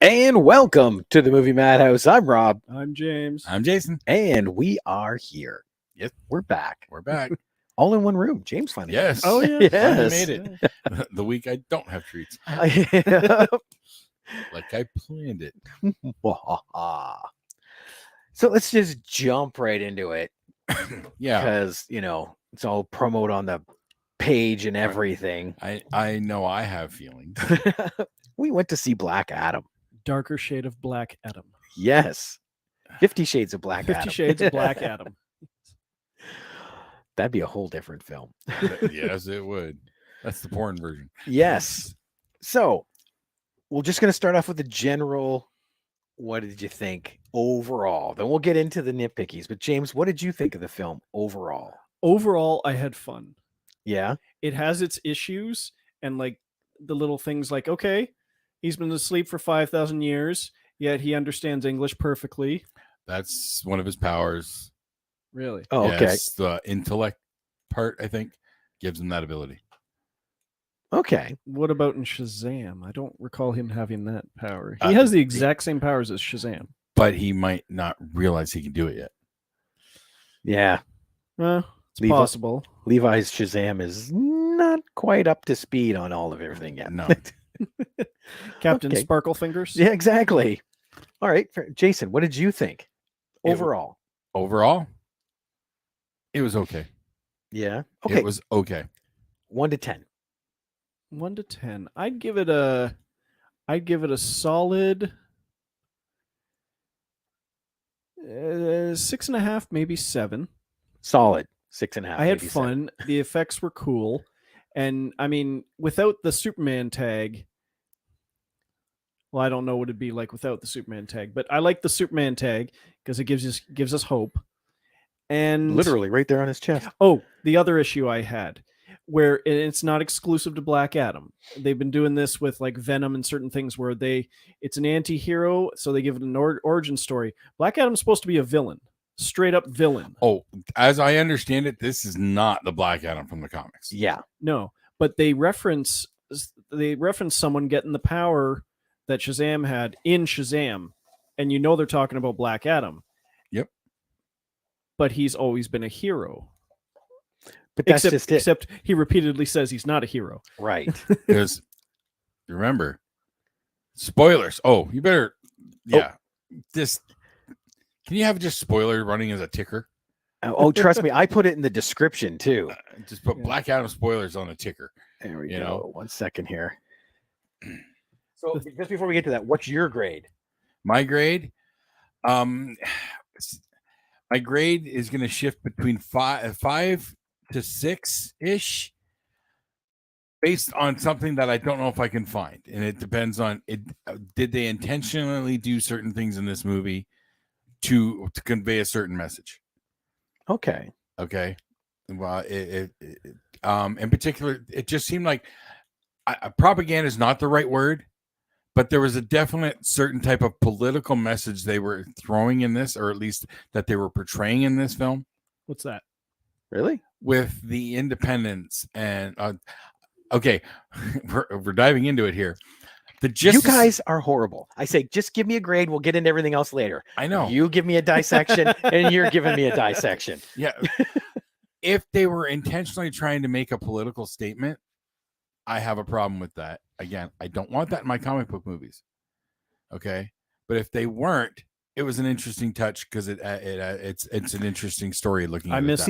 And welcome to the movie Madhouse. I'm Rob. I'm James. I'm Jason. And we are here. Yes, we're back. We're back. All in one room. James finally. Yes. Oh, yeah. Yes. Finally made it. The week I don't have treats. Like I planned it. So let's just jump right into it. Yeah. Because, you know, it's all promote on the page and everything. I know I have feelings. We went to see Black Adam. Darker shade of Black Adam. Yes. 50 Shades of Black Adam. 50 Shades of Black Adam. That'd be a whole different film. Yes, it would. That's the porn version. Yes. So we're just going to start off with the general. What did you think overall? Then we'll get into the nitpickies. But James, what did you think of the film overall? Overall, I had fun. Yeah. It has its issues and like the little things like, okay, he's been asleep for 5,000 years, yet he understands English perfectly. That's one of his powers. Really? Oh, okay. Yes, the intellect part, I think, gives him that ability. Okay. What about in Shazam? I don't recall him having that power. He has the exact same powers as Shazam. But he might not realize he can do it yet. Yeah. It's possible. Levi's Shazam is not quite up to speed on all of everything yet. No. Captain Okay. Sparkle Fingers? Yeah, exactly. All right. Jason, what did you think overall? Overall, it was okay. Yeah. Okay. It was okay. 1 to 10. 1 to 10. I'd give it a solid 6.5, maybe 7. Solid 6.5. I had maybe fun. 7. The effects were cool. And I mean, without the Superman tag, well, I don't know what it'd be like without the Superman tag, but I like the Superman tag because it gives us hope. And Literally right there on his chest. oh, the other issue I had, where it's not exclusive to Black Adam. They've been doing this with like Venom and certain things where it's an anti-hero, so they give it an origin story. Black Adam's supposed to be a villain, straight up villain. Oh, as I understand it, this is not the Black Adam from the comics. Yeah. No, but they reference someone getting the power that Shazam had in Shazam, and you know they're talking about Black Adam. Yep. But he's always been a hero. But that's just it. Except he repeatedly says he's not a hero. Right. Because remember, spoilers. Oh, you better. Yeah. This. Can you have just spoiler running as a ticker? Oh, trust me, I put it in the description too. Just put Black Adam spoilers on a ticker. There we You go. know? 1 second here. So just before we get to that, what's your grade? My grade, my grade is going to shift between 5 to 6 ish, based on something that I don't know if I can find, and it depends on it. Did they intentionally do certain things in this movie to convey a certain message? Okay. Okay. Well, in particular, it just seemed like propaganda is not the right word, but there was a definite certain type of political message they were throwing in this, or at least that they were portraying in this film. What's that? Really? With the independence and okay, we're diving into it here. You guys are horrible. I say, just give me a grade. We'll get into everything else later. I know. You give me a dissection, and you're giving me a dissection. Yeah. If they were intentionally trying to make a political statement, I have a problem with that. Again, I don't want that in my comic book movies. Okay, but if they weren't, it was an interesting touch because it's an interesting story looking. I missed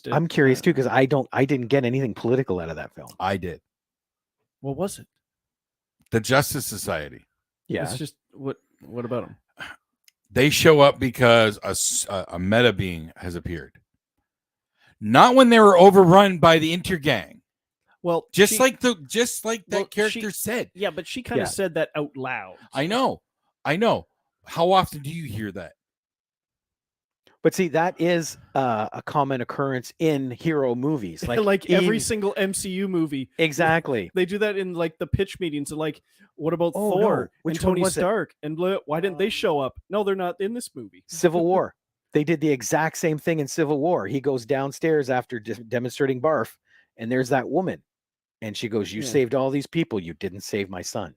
it. I'm curious too because I didn't get anything political out of that film. I did. What was it? The Justice Society. Yeah. It's just what about them? They show up because a meta being has appeared. Not when they were overrun by the Intergang. Well, just like that character said. Yeah, but she kind of said that out loud. I know. How often do you hear that? But see, that is a common occurrence in hero movies. Like every in- single MCU movie. exactly. They do that in like the pitch meetings. And like, what about Oh, no. Thor Which and one Tony was it? Stark? And why didn't they show up? No, they're not in this movie. Civil War. They did the exact same thing in Civil War. He goes downstairs after demonstrating barf, and there's that woman, and she goes, "You Yeah. saved all these people. You didn't save my son."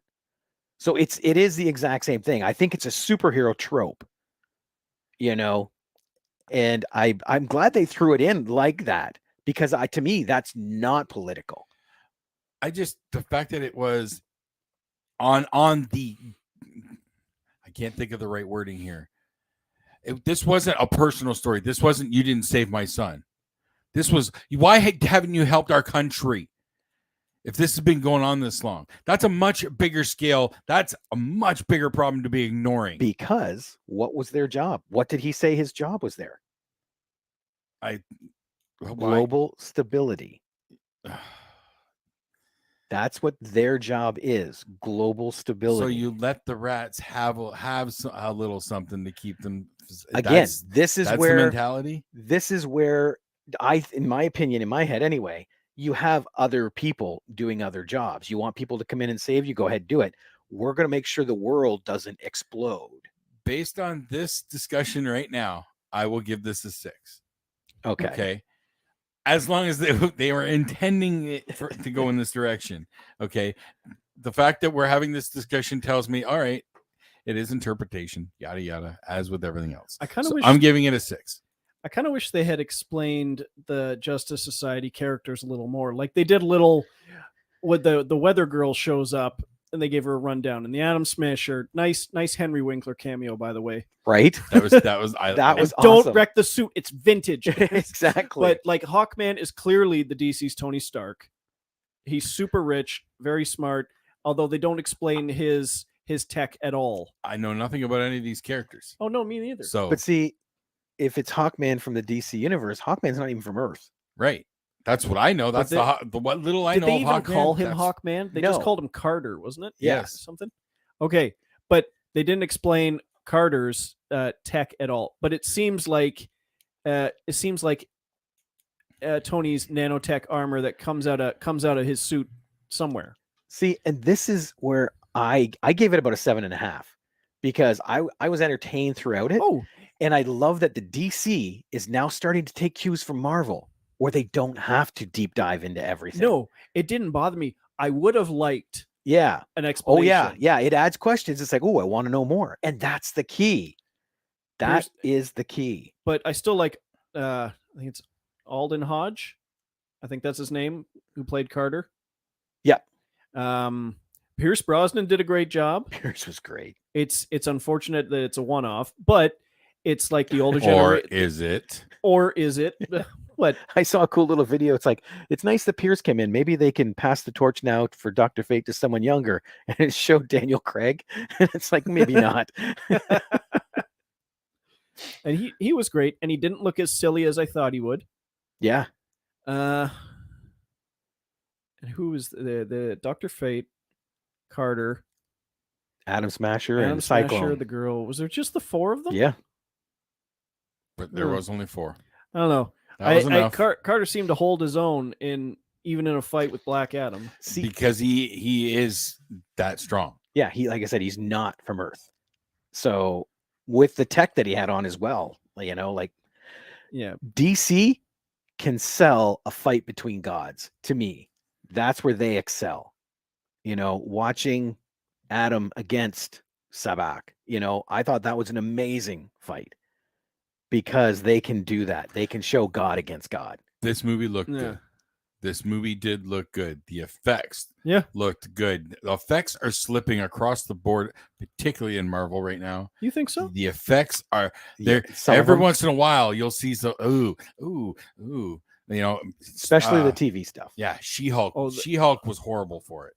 So it is the exact same thing. I think it's a superhero trope, you know, and I'm glad they threw it in like that because to me that's not political. The fact that it was on the, I can't think of the right wording here. This wasn't a personal story. This wasn't, you didn't save my son. This was, why haven't you helped our country? If this has been going on this long, that's a much bigger scale. That's a much bigger problem to be ignoring. Because what was their job? What did he say his job was there? Global stability. That's what their job is, global stability. So you let the rats have a little something to keep them. Again, this is that's where the mentality. This is where in my opinion, in my head anyway, you have other people doing other jobs. You want people to come in and save you, go ahead, do it. We're going to make sure the world doesn't explode. Based on this discussion right now, I will give this a 6. Okay. As long as they were intending it to go in this direction. Okay. The fact that we're having this discussion tells me, all right, it is interpretation, yada, yada, as with everything else. I'm giving it a 6. I kind of wish they had explained the Justice Society characters a little more. Like they did little, when the Weather Girl shows up and they gave her a rundown, and the Atom Smasher, nice Henry Winkler cameo, by the way. Right. That was that was awesome. Don't wreck the suit. It's vintage. Exactly. But like Hawkman is clearly the DC's Tony Stark. He's super rich, very smart, although they don't explain his tech at all. I know nothing about any of these characters. Oh no, me neither. So, but see, if it's Hawkman from the DC universe, Hawkman's not even from Earth. Right. That's what I know. That's what little I know. Did they even Hawkman, call him Hawkman? They just called him Carter, wasn't it? Yes. Something. Okay, but they didn't explain Carter's tech at all. But it seems like Tony's nanotech armor that comes out of his suit somewhere. See, and this is where I gave it about a 7.5 because I was entertained throughout it. Oh, and I love that the DC is now starting to take cues from Marvel, where they don't have to deep dive into everything. No, it didn't bother me. I would have liked an explanation. Oh yeah, it adds questions. It's like, oh, I want to know more, and that's the key. That is the key. But I still like. I think it's Alden Hodge. I think that's his name. Who played Carter? Yep. Pierce Brosnan did a great job. Pierce was great. It's unfortunate that it's a one-off, but it's like the older generation. Or is it? What? I saw a cool little video. It's like, it's nice that Pierce came in. Maybe they can pass the torch now for Dr. Fate to someone younger. And it showed Daniel Craig. And it's like, maybe not. And he was great, and he didn't look as silly as I thought he would. Yeah. And who was the Dr. Fate, Carter, Atom Smasher, and Cyclone. the girl. Was there just the 4 of them? Yeah. But there was only 4. I don't know. Carter seemed to hold his own even in a fight with Black Adam. Because he is that strong. Yeah, like I said, he's not from Earth. So with the tech that he had on as well, DC can sell a fight between gods. To me, that's where they excel. Watching Adam against Sabak, I thought that was an amazing fight. Because they can do that. They can show God against God. This movie looked good. This movie did look good. The effects looked good. The effects are slipping across the board, particularly in Marvel right now. You think so? The effects are there. Every once in a while, you'll see some ooh. Especially the TV stuff. Yeah, She-Hulk. She-Hulk was horrible for it.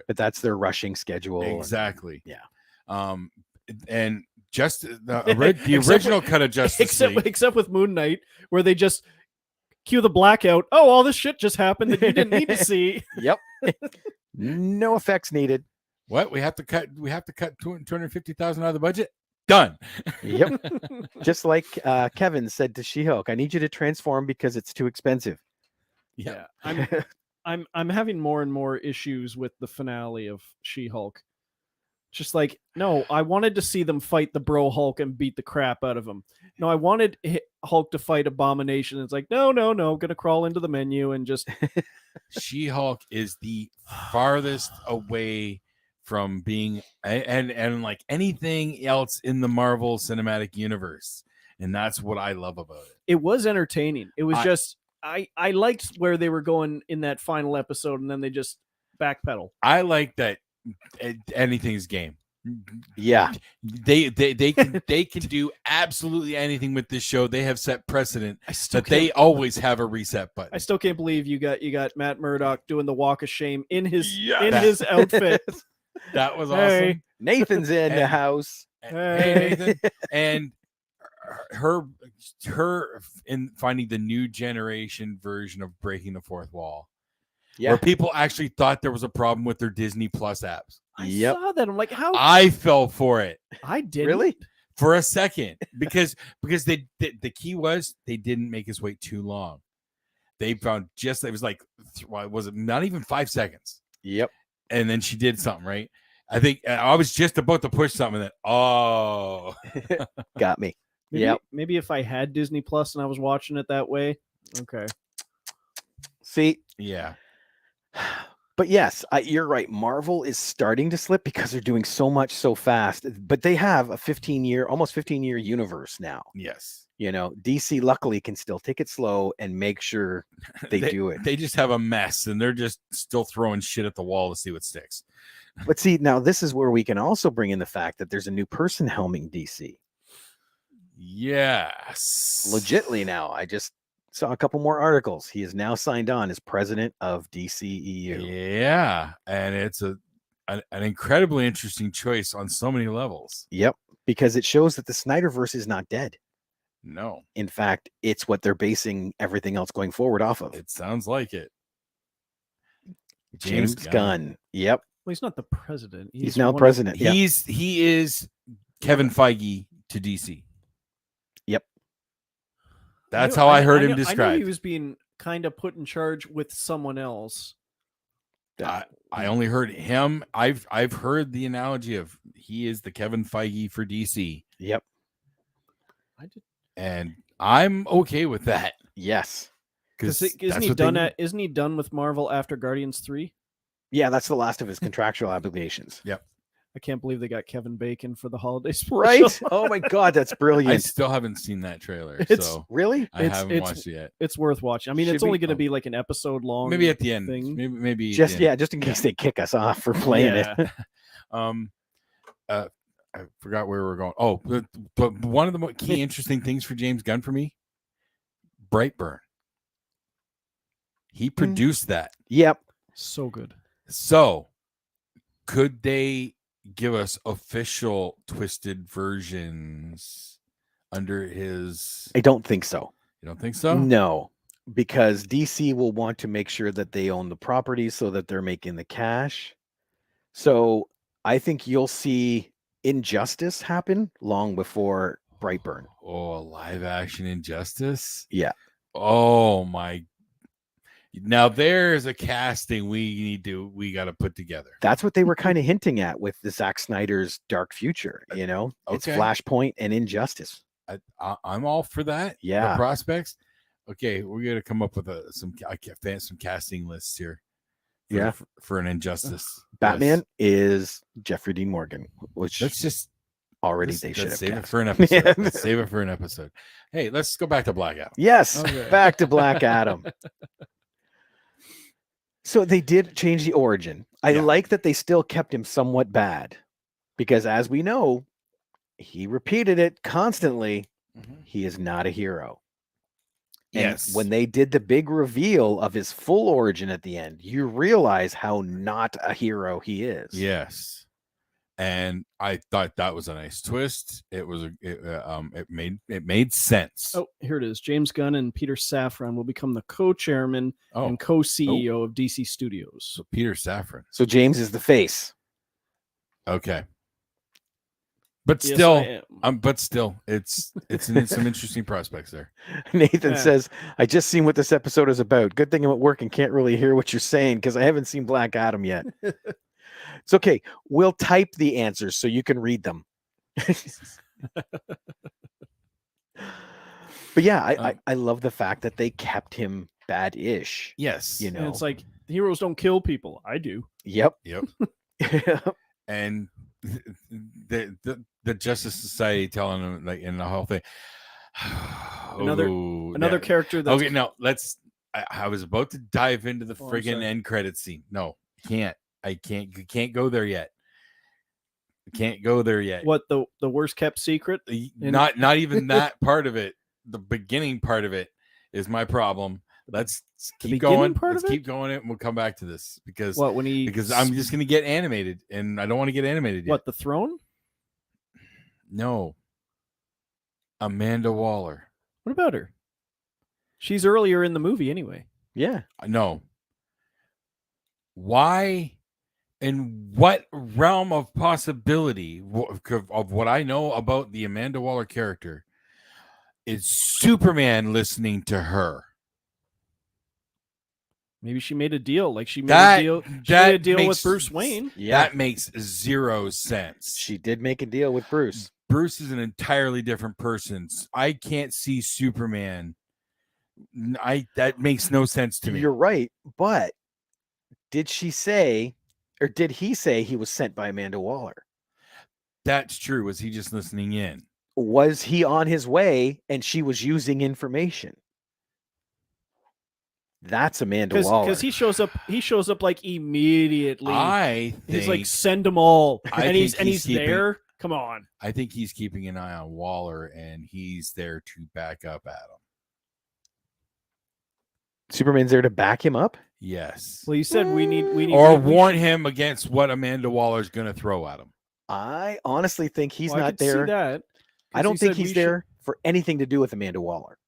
But that's their rushing schedule. Exactly. And just the original cut of Justice League. Except with Moon Knight, where they just cue the blackout. Oh, all this shit just happened that you didn't need to see. Yep. No effects needed. What? We have to cut 250,000 out of the budget? Done. Yep. Just like Kevin said to She-Hulk, I need you to transform because it's too expensive. Yeah. I'm having more and more issues with the finale of She-Hulk. Just like, no, I wanted to see them fight the Bro Hulk and beat the crap out of him. No, I wanted Hulk to fight Abomination. It's like, no, gonna crawl into the menu and just. She-Hulk is the farthest away from being and like anything else in the Marvel Cinematic Universe, and that's what I love about it. It was entertaining. It was just I liked where they were going in that final episode, and then they just backpedal. I like that anything's game. Yeah, they can do absolutely anything with this show. They have set precedent that they always have a reset button. I still can't believe you got Matt Murdock doing the walk of shame in his his outfit. That was awesome. Hey, Nathan's in the house. Hey, Nathan. And her in finding the new generation version of breaking the fourth wall. Yeah, Where people actually thought there was a problem with their Disney Plus apps. I saw that. I'm like, how? I fell for it. I did really for a second because the key was they didn't make us wait too long. They found it was like, was it not even 5 seconds? Yep. And then she did something, right? I think I was just about to push something that got me. Maybe if I had Disney Plus and I was watching it that way. Okay. See, yeah. But yes, you're right. Marvel is starting to slip because they're doing so much so fast. But they have a almost 15-year universe now. Yes. You know, DC luckily can still take it slow and make sure they do it. They just have a mess and they're just still throwing shit at the wall to see what sticks. But see, now this is where we can also bring in the fact that there's a new person helming DC. Yes. Legitly now. I just saw a couple more articles. He is now signed on as president of DCEU. Yeah. And it's an incredibly interesting choice on so many levels. Yep. Because it shows that the Snyderverse is not dead. No. In fact, it's what they're basing everything else going forward off of. It sounds like it. James Gunn. Yep. Well, he's not the president. He's now president. He is Kevin Feige to DC. Yep. That's how I heard him I knew described. he was being kind of put in charge with someone else. I only heard him. I've heard the analogy of he is the Kevin Feige for DC. Yep. And I'm okay with that. Yes. Because isn't he done with Marvel after Guardians 3? Yeah, that's the last of his contractual obligations. Yep. I can't believe they got Kevin Bacon for the holiday special. Right? Oh my God, that's brilliant. I still haven't seen that trailer. Really? I haven't watched it yet. It's worth watching. I mean, it's only going to be like an episode long. Maybe at the end. Thing. Maybe just in case they kick us off for playing it. I forgot where we were going. Oh, but one of the key interesting things for James Gunn for me, Brightburn. He produced that. Yep. So good. So, could they give us official twisted versions under his? I don't think so. You don't think so? No, because DC will want to make sure that they own the property so that they're making the cash. So I think you'll see Injustice happen long before Brightburn. Oh, a live action Injustice? Yeah. Oh my. Now there's a casting we got to put together. That's what they were kind of hinting at with the Zack Snyder's Dark Future. You know, It's Flashpoint and Injustice. I'm all for that. Yeah. The prospects. Okay, we're gonna come up with some casting lists here. For an Injustice. Batman is Jeffrey Dean Morgan, which let's just already they should have save cast. it for an episode. Let's save it for an episode. Hey, let's go back to Black Adam. Yes, back to Black Adam. So they did change the origin. I like that they still kept him somewhat bad because, as we know, he repeated it constantly. Mm-hmm. He is not a hero. And when they did the big reveal of his full origin at the end, you realize how not a hero he is. Yes. And I thought that was a nice twist. It made sense. Oh, here it is. James Gunn and Peter Safran will become the co-chairman and co-CEO of DC Studios. So Peter Safran. So James is the face. Okay. But Yes, still, I am. it's some interesting prospects there. Nathan Yeah. says, I just seen what this episode is about. Good thing I'm at work and can't really hear what you're saying because I haven't seen Black Adam yet. It's okay. We'll type the answers so you can read them. But yeah, I love the fact that they kept him bad-ish. Yes. You And know. it's like heroes don't kill people. I do. Yep. Yep. And the Justice Society telling him like in the whole thing. Another character that's okay. No, let's. I was about to dive into the Oh, I'm friggin' sorry. end credit scene. No, can't. I can't. You can't go there yet. Can't go there yet. what the worst kept secret. Not even that part of it. The beginning part of it is my problem. Let's keep beginning going. part Let's of it? keep going, and we'll come back to this because What when he I'm just gonna get animated, and I don't want to get animated yet. what the throne? No. Amanda Waller. What about her? She's earlier in the movie anyway. Yeah. No. Why? In what realm of possibility of what I know about the Amanda Waller character is Superman listening to her? Maybe she made a deal. Like she made That- a deal. She that made a deal with makes- Bruce Wayne. Yeah. That makes zero sense. She did make a deal with Bruce. Bruce is an entirely different person. I can't see Superman. That makes no sense to me. You're right, but did she say, or did he say he was sent by Amanda Waller? That's true. Was he just listening in? Was he on his way and she was using information? That's Amanda Waller. Because he shows up like immediately. I think He's like, send them all. I and think he's keeping- there. Come on. I think he's keeping an eye on Waller, and he's there to back up Adam. Superman's there to back him up? Yes. Well, you said we need Or we warn should- him against what Amanda Waller's going to throw at him. I honestly think he's Well, I not could see there. that, I 'cause don't he think said we he's should- there for anything to do with Amanda Waller.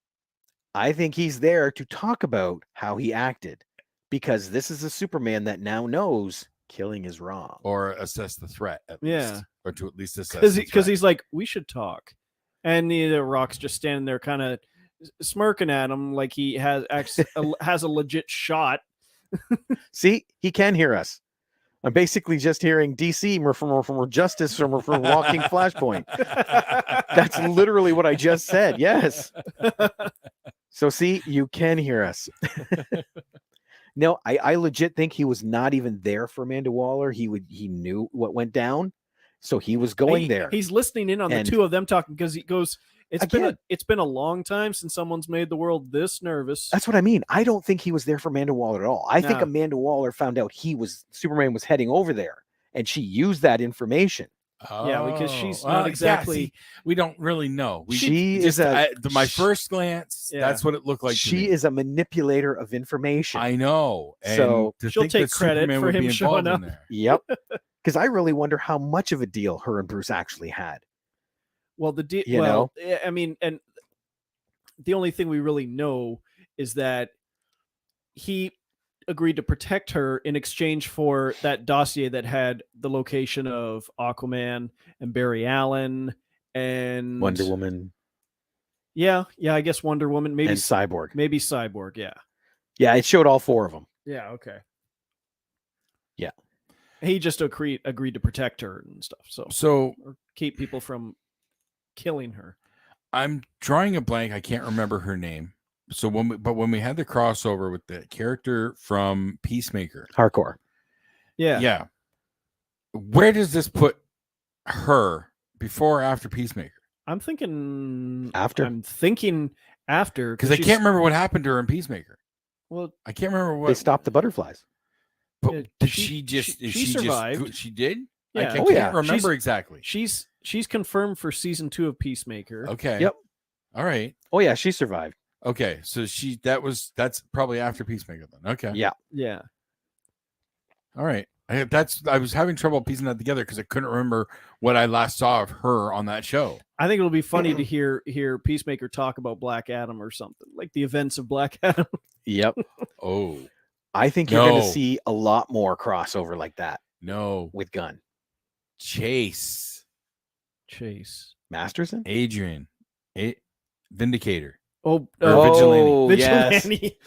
I think he's there to talk about how he acted because this is a Superman that now knows killing is wrong. Or assess the threat, at Yeah. least. Or to at least assess the Because threat. he's like, we should talk, and the Rock's just standing there, kind of smirking at him, like he has has a legit shot. See, he can hear us. I'm basically just hearing DC from Justice from Walking Flashpoint. That's literally what I just said. Yes. So see, you can hear us. No, I legit think he was not even there for Amanda Waller. He knew what went down, so he was going there. He's listening in on And- the two of them talking because he goes, it's Again- been a long time since someone's made the world this nervous. That's what I mean. I don't think he was there for Amanda Waller at all. I think No. Amanda Waller found out Superman was heading over there, and she used that information. Yeah, because she's Oh, not yeah, exactly- see, we don't really know. She just, is a my first glance. Yeah. That's what it looked like. to she me. is a manipulator of information. I know. And So- to She'll think take that credit Superman for would him be showing involved in up. there. Yep. Because I really wonder how much of a deal her and Bruce actually had. Well, the deal. You Well, I mean, and the only thing we really know is that he agreed to protect her in exchange for that dossier that had the location of Aquaman and Barry Allen and Wonder Woman Yeah, I guess Wonder Woman, maybe and Cyborg. maybe Cyborg. Yeah, Yeah, it showed all four of them. yeah, okay. Yeah. He just agreed to protect her and stuff. So Or keep people from killing her. I'm drawing a blank. I can't remember her name. So when we had the crossover with the character from Peacemaker, Hardcore. Yeah. where does this put her before or after Peacemaker? I'm thinking After. I'm thinking after Because I she's- can't remember what happened to her in Peacemaker. Well, I can't remember what. They stopped the butterflies. But Yeah, did she- she just? she- is she just survived. good? She did. yeah. I Oh, can't yeah. remember She's- exactly. She's confirmed for season 2 of Peacemaker. Okay. Yep. All right. Oh yeah, she survived. Okay. So that's probably after Peacemaker then. Okay. Yeah. Yeah. All right. I was having trouble piecing that together because I couldn't remember what I last saw of her on that show. I think it'll be funny to hear Peacemaker talk about Black Adam or something, like the events of Black Adam. Yep. Oh I think you're going No. to see a lot more crossover like that no. with Gunn. Chase, Masterson. Adrian, Vindicator, Oh, or Vigilante. Yes. Vigilante.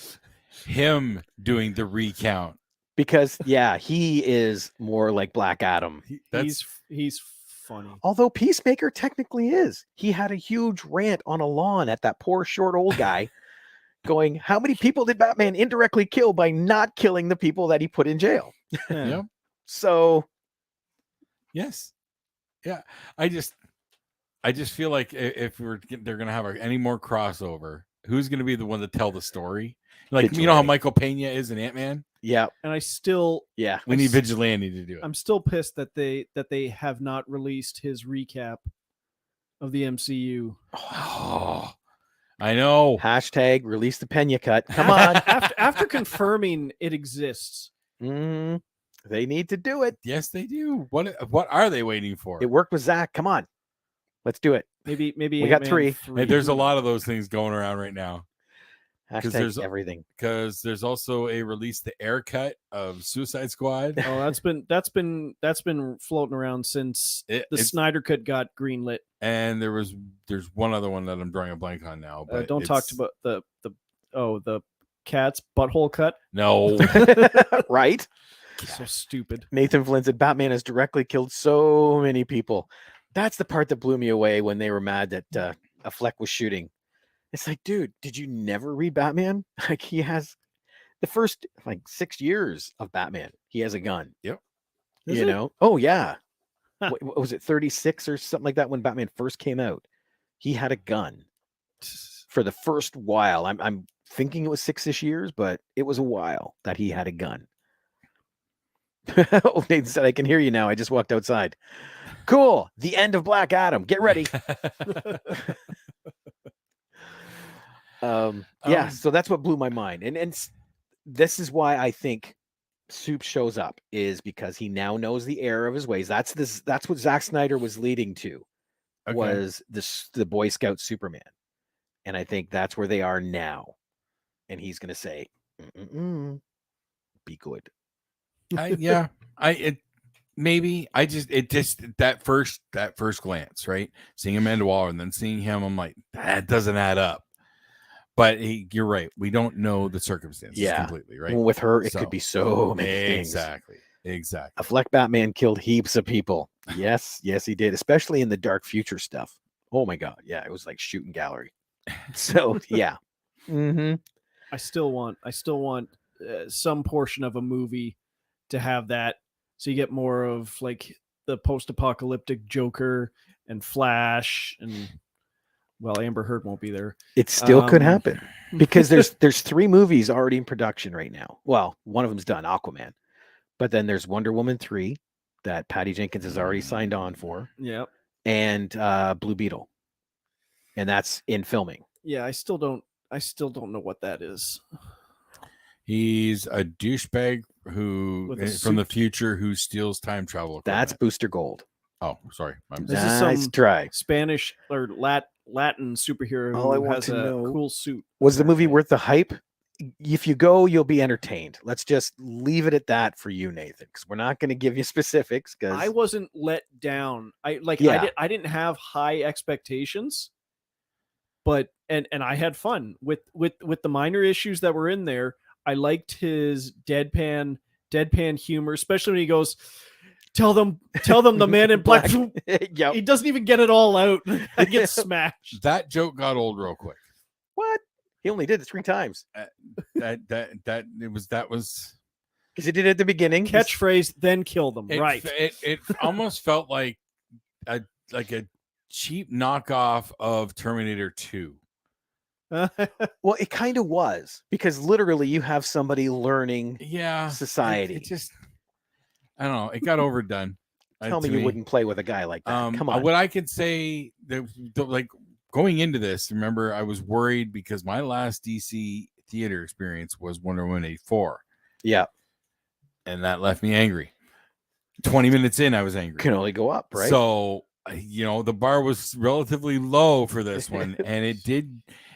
Him doing the recount. Because he is more like Black Adam. He's funny. Although Peacemaker technically is. He had a huge rant on a lawn at that poor short old guy going, how many people did Batman indirectly kill by not killing the people that he put in jail? Yeah. Yep. So Yes. Yeah. I just feel like if they're gonna have any more crossover, who's gonna be the one to tell the story? Like you know how Vigilante. Michael Pena is in Ant-Man? yeah, And I still We need Vigilante to do it. I'm still pissed that they have not released his recap of the MCU. Oh, I know. hashtag release the Pena cut. Come on. After confirming it exists. Mhm. They need to do it. Yes, they do. What are they waiting for? It worked with Zach. Come on. Let's do it. Maybe We got Ant-Man 3. Hey, there's a lot of those things going around right now. Hashtag everything. Because there's also a release the air cut of Suicide Squad. Oh, that's been floating around since the Snyder Cut got greenlit. And there's one other one that I'm drawing a blank on now. But Don't talk about the cat's butthole cut. No. Right? So stupid. Nathan Flynn said Batman has directly killed so many people. That's the part that blew me away when they were mad that Affleck was shooting. It's like, dude, did you never read Batman? Like, he has the first 6 years of Batman. He has a gun. Yep. You know? Oh yeah. What was it, 36 or something like that when Batman first came out? He had a gun for the first while. I'm thinking it was 6-ish years, but it was a while that he had a gun. Oh, Nathan said, I can hear you now. I just walked outside. Cool. The end of Black Adam. Get ready. So that's what blew my mind. And this is why I think Soup shows up, is because he now knows the error of his ways. That's what Zack Snyder was leading to, was the Boy Scout Superman. And I think that's where they are now. And he's going to say, be good. Maybe that first glance, right? Seeing Amanda Waller and then seeing him, I'm like, that doesn't add up. But you're right. We don't know the circumstances completely, right? Well, with her, it could be so many things. Exactly. A Fleck Batman killed heaps of people. Yes, he did, especially in the Dark Future stuff. Oh my God. Yeah, it was like shooting gallery. So, yeah. Mm-hmm. I still want some portion of a movie to have that, so you get more of like the post-apocalyptic Joker and Flash, and Amber Heard won't be there. It still could happen because there's 3 movies already in production right now. Well, one of them's done, Aquaman, but then there's Wonder Woman 3 that Patty Jenkins has already signed on for. Yep. And Blue Beetle, and that's in filming. Yeah, I still don't know what that is. He's a douchebag from the future who steals time travel equipment. That's Booster Gold. Oh, sorry. Nice try. Spanish or Latin superhero who has a cool suit. Was the movie worth the hype? If you go, you'll be entertained. Let's just leave it at that for you, Nathan, because we're not going to give you specifics. Because I wasn't let down. I didn't have high expectations, but and I had fun with the minor issues that were in there. I liked his deadpan humor, especially when he goes, Tell them the man in black. Yep. He doesn't even get it all out. He gets smashed. That joke got old real quick. What? He only did it 3 times. That was because he did it at the beginning. Catchphrase, then kill them. Right. It almost felt like a cheap knockoff of Terminator 2. Well, it kind of was, because literally you have somebody learning society. It just, I don't know. It got overdone. Tell me you wouldn't play with a guy like that. Come on. What I could say, like going into this, remember, I was worried because my last DC theater experience was Wonder Woman 84. Yeah. And that left me angry. 20 minutes in, I was angry. Can only go up, right? So, the bar was relatively low for this one, and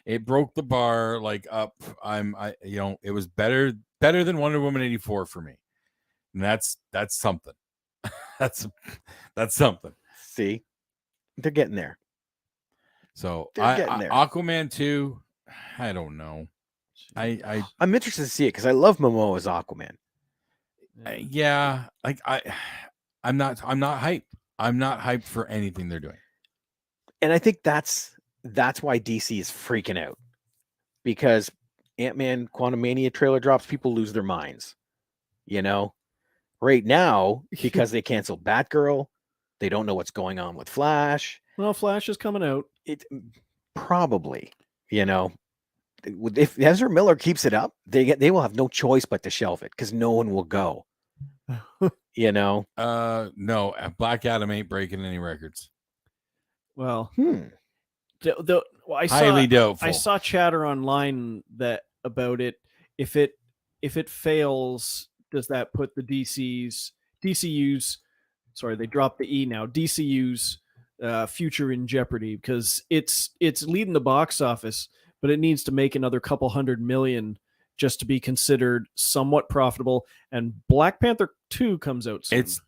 it broke the bar like up. It was better than Wonder Woman 84 for me. And that's something. That's something. See, they're getting there. So They're getting there. Aquaman 2, I don't know. I'm interested to see it because I love Momoa as Aquaman. Yeah, like I'm not hyped. I'm not hyped for anything they're doing. And I think that's why DC is freaking out, because Ant-Man Quantumania trailer drops, people lose their minds. You know, right now, because they canceled Batgirl, they don't know what's going on with Flash. Well, Flash is coming out. It probably, you know, if Ezra Miller keeps it up, they will have no choice but to shelve it because no one will go. You know, no, Black Adam ain't breaking any records. Well, I highly doubtful. I saw chatter online about it. If it fails, does that put the DCU's? Sorry, they dropped the E now. DCU's future in jeopardy, because it's leading the box office, but it needs to make another couple $100 million just to be considered somewhat profitable. And Black Panther 2 comes out soon. It's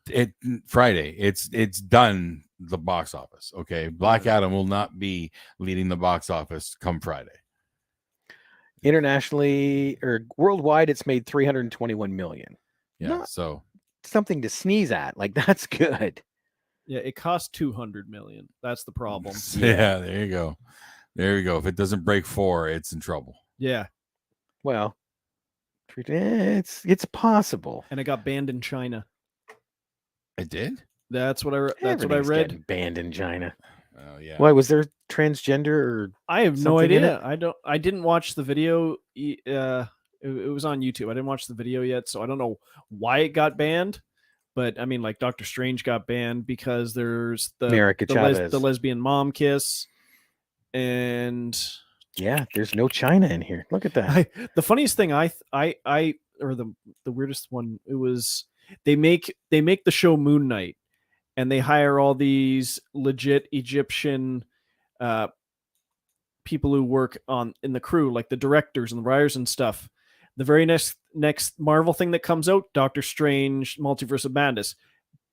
Friday. It's done the box office. Okay, Black Adam will not be leading the box office come Friday. Internationally or worldwide, it's made 321 million. Yeah, Not so something to sneeze at. Like, that's good. Yeah, it cost 200 million. That's the problem. Yeah, there you go. There you go. If it doesn't break 4, it's in trouble. Yeah. Well, it's possible. And it got banned in China. It did? That's what I read. Getting banned in China. Oh yeah. Why was there transgender? Or I have no something in idea. I didn't watch the video. It was on YouTube. I didn't watch the video yet, so I don't know why it got banned. But I mean, like, Doctor Strange got banned because there's the lesbian mom kiss, and yeah, there's no China in here. Look at that. The funniest thing or the weirdest one, it was they make the show Moon Knight, and they hire all these legit Egyptian people who work in the crew, like the directors and the writers and stuff. The very next Marvel thing that comes out, Doctor Strange, Multiverse of Madness,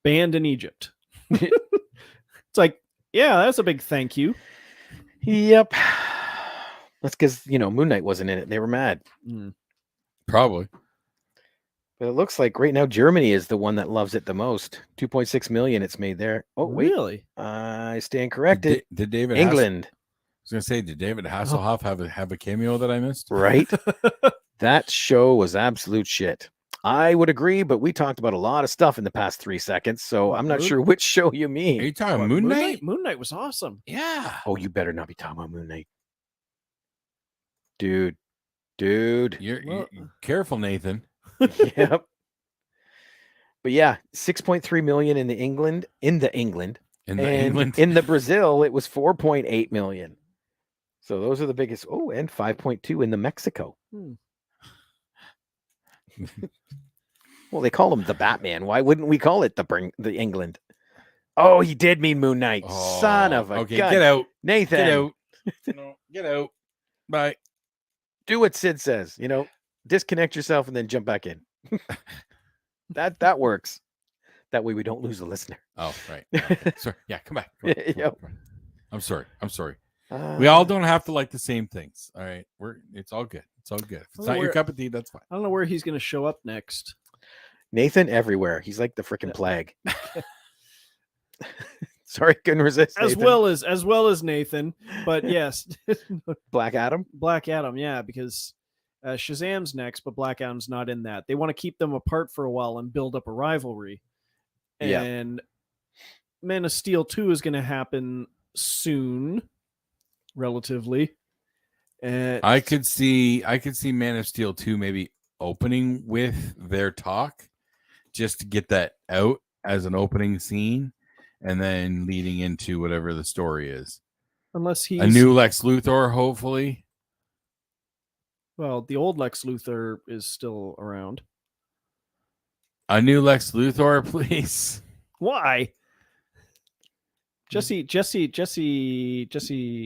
banned in Egypt. It's like, yeah, that's a big thank you. Yep. That's because, Moon Knight wasn't in it. They were mad. Probably. But it looks like right now Germany is the one that loves it the most. 2.6 million it's made there. Oh, wait. Really? I stand corrected. Did David England. I was going to say, did David Hasselhoff have a cameo that I missed? Right. That show was absolute shit. I would agree, but we talked about a lot of stuff in the past 3 seconds, so I'm not sure which show you mean. Are you talking Moon Knight? Moon Knight was awesome. Yeah. Oh, you better not be talking about Moon Knight. Dude. You're careful, Nathan. Yep. But yeah, 6.3 million in the England. In the Brazil, it was 4.8 million. So those are the biggest. Oh, and 5.2 in the Mexico. Well, they call him the Batman. Why wouldn't we call it the England? Oh, he did mean Moon Knight. Oh, son of a gun. Get out. Nathan. Get out. No, get out. Bye. Do what Sid says. Disconnect yourself and then jump back in. That works. That way we don't lose a listener. Oh, right. Sorry. Yeah, come back. Yep. I'm sorry. We all don't have to like the same things. All right. It's all good. It's all good. If it's not your cup of tea, that's fine. I don't know where he's going to show up next. Nathan everywhere. He's like the freaking plague. Sorry, couldn't resist. As well as Nathan, but yes. Black Adam, yeah, because Shazam's next, but Black Adam's not in that. They want to keep them apart for a while and build up a rivalry. And Man of Steel 2 is going to happen soon, relatively. I could see Man of Steel 2 maybe opening with their talk, just to get that out as an opening scene, and then leading into whatever the story is. Unless he's a new Lex Luthor, hopefully. Well, the old Lex Luthor is still around. A new Lex Luthor, please. Why? Jesse.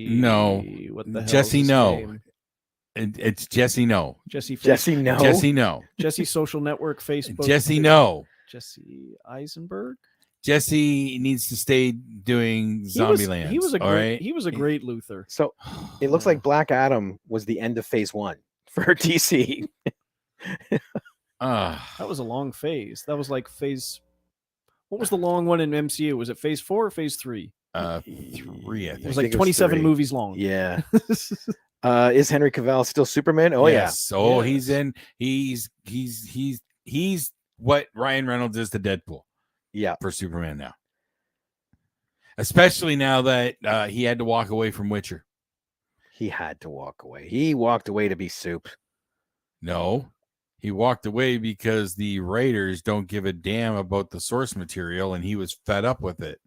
No. What the hell? Jesse, no. It's Jesse, no. Jesse, no. Jesse, no. Jesse Social Network, Facebook. Jesse, no. Jesse Eisenberg. Jesse needs to stay doing Zombieland. He was a all great. right? He was a great Luthor. So it looks like Black Adam was the end of phase 1 for DC. That was a long phase. That was like phase. What was the long one in MCU? Was it phase 4 or phase 3? 3, I It think. was like think it was 27 3. movies long. Yeah. Is Henry Cavill still Superman? Oh Yes. Oh, Yes. he's in. He's what Ryan Reynolds is to Deadpool yeah. for Superman now. Especially now that he had to walk away from Witcher. He had to walk away. He walked away to be Soup. No, he walked away because the writers don't give a damn about the source material, and he was fed up with it.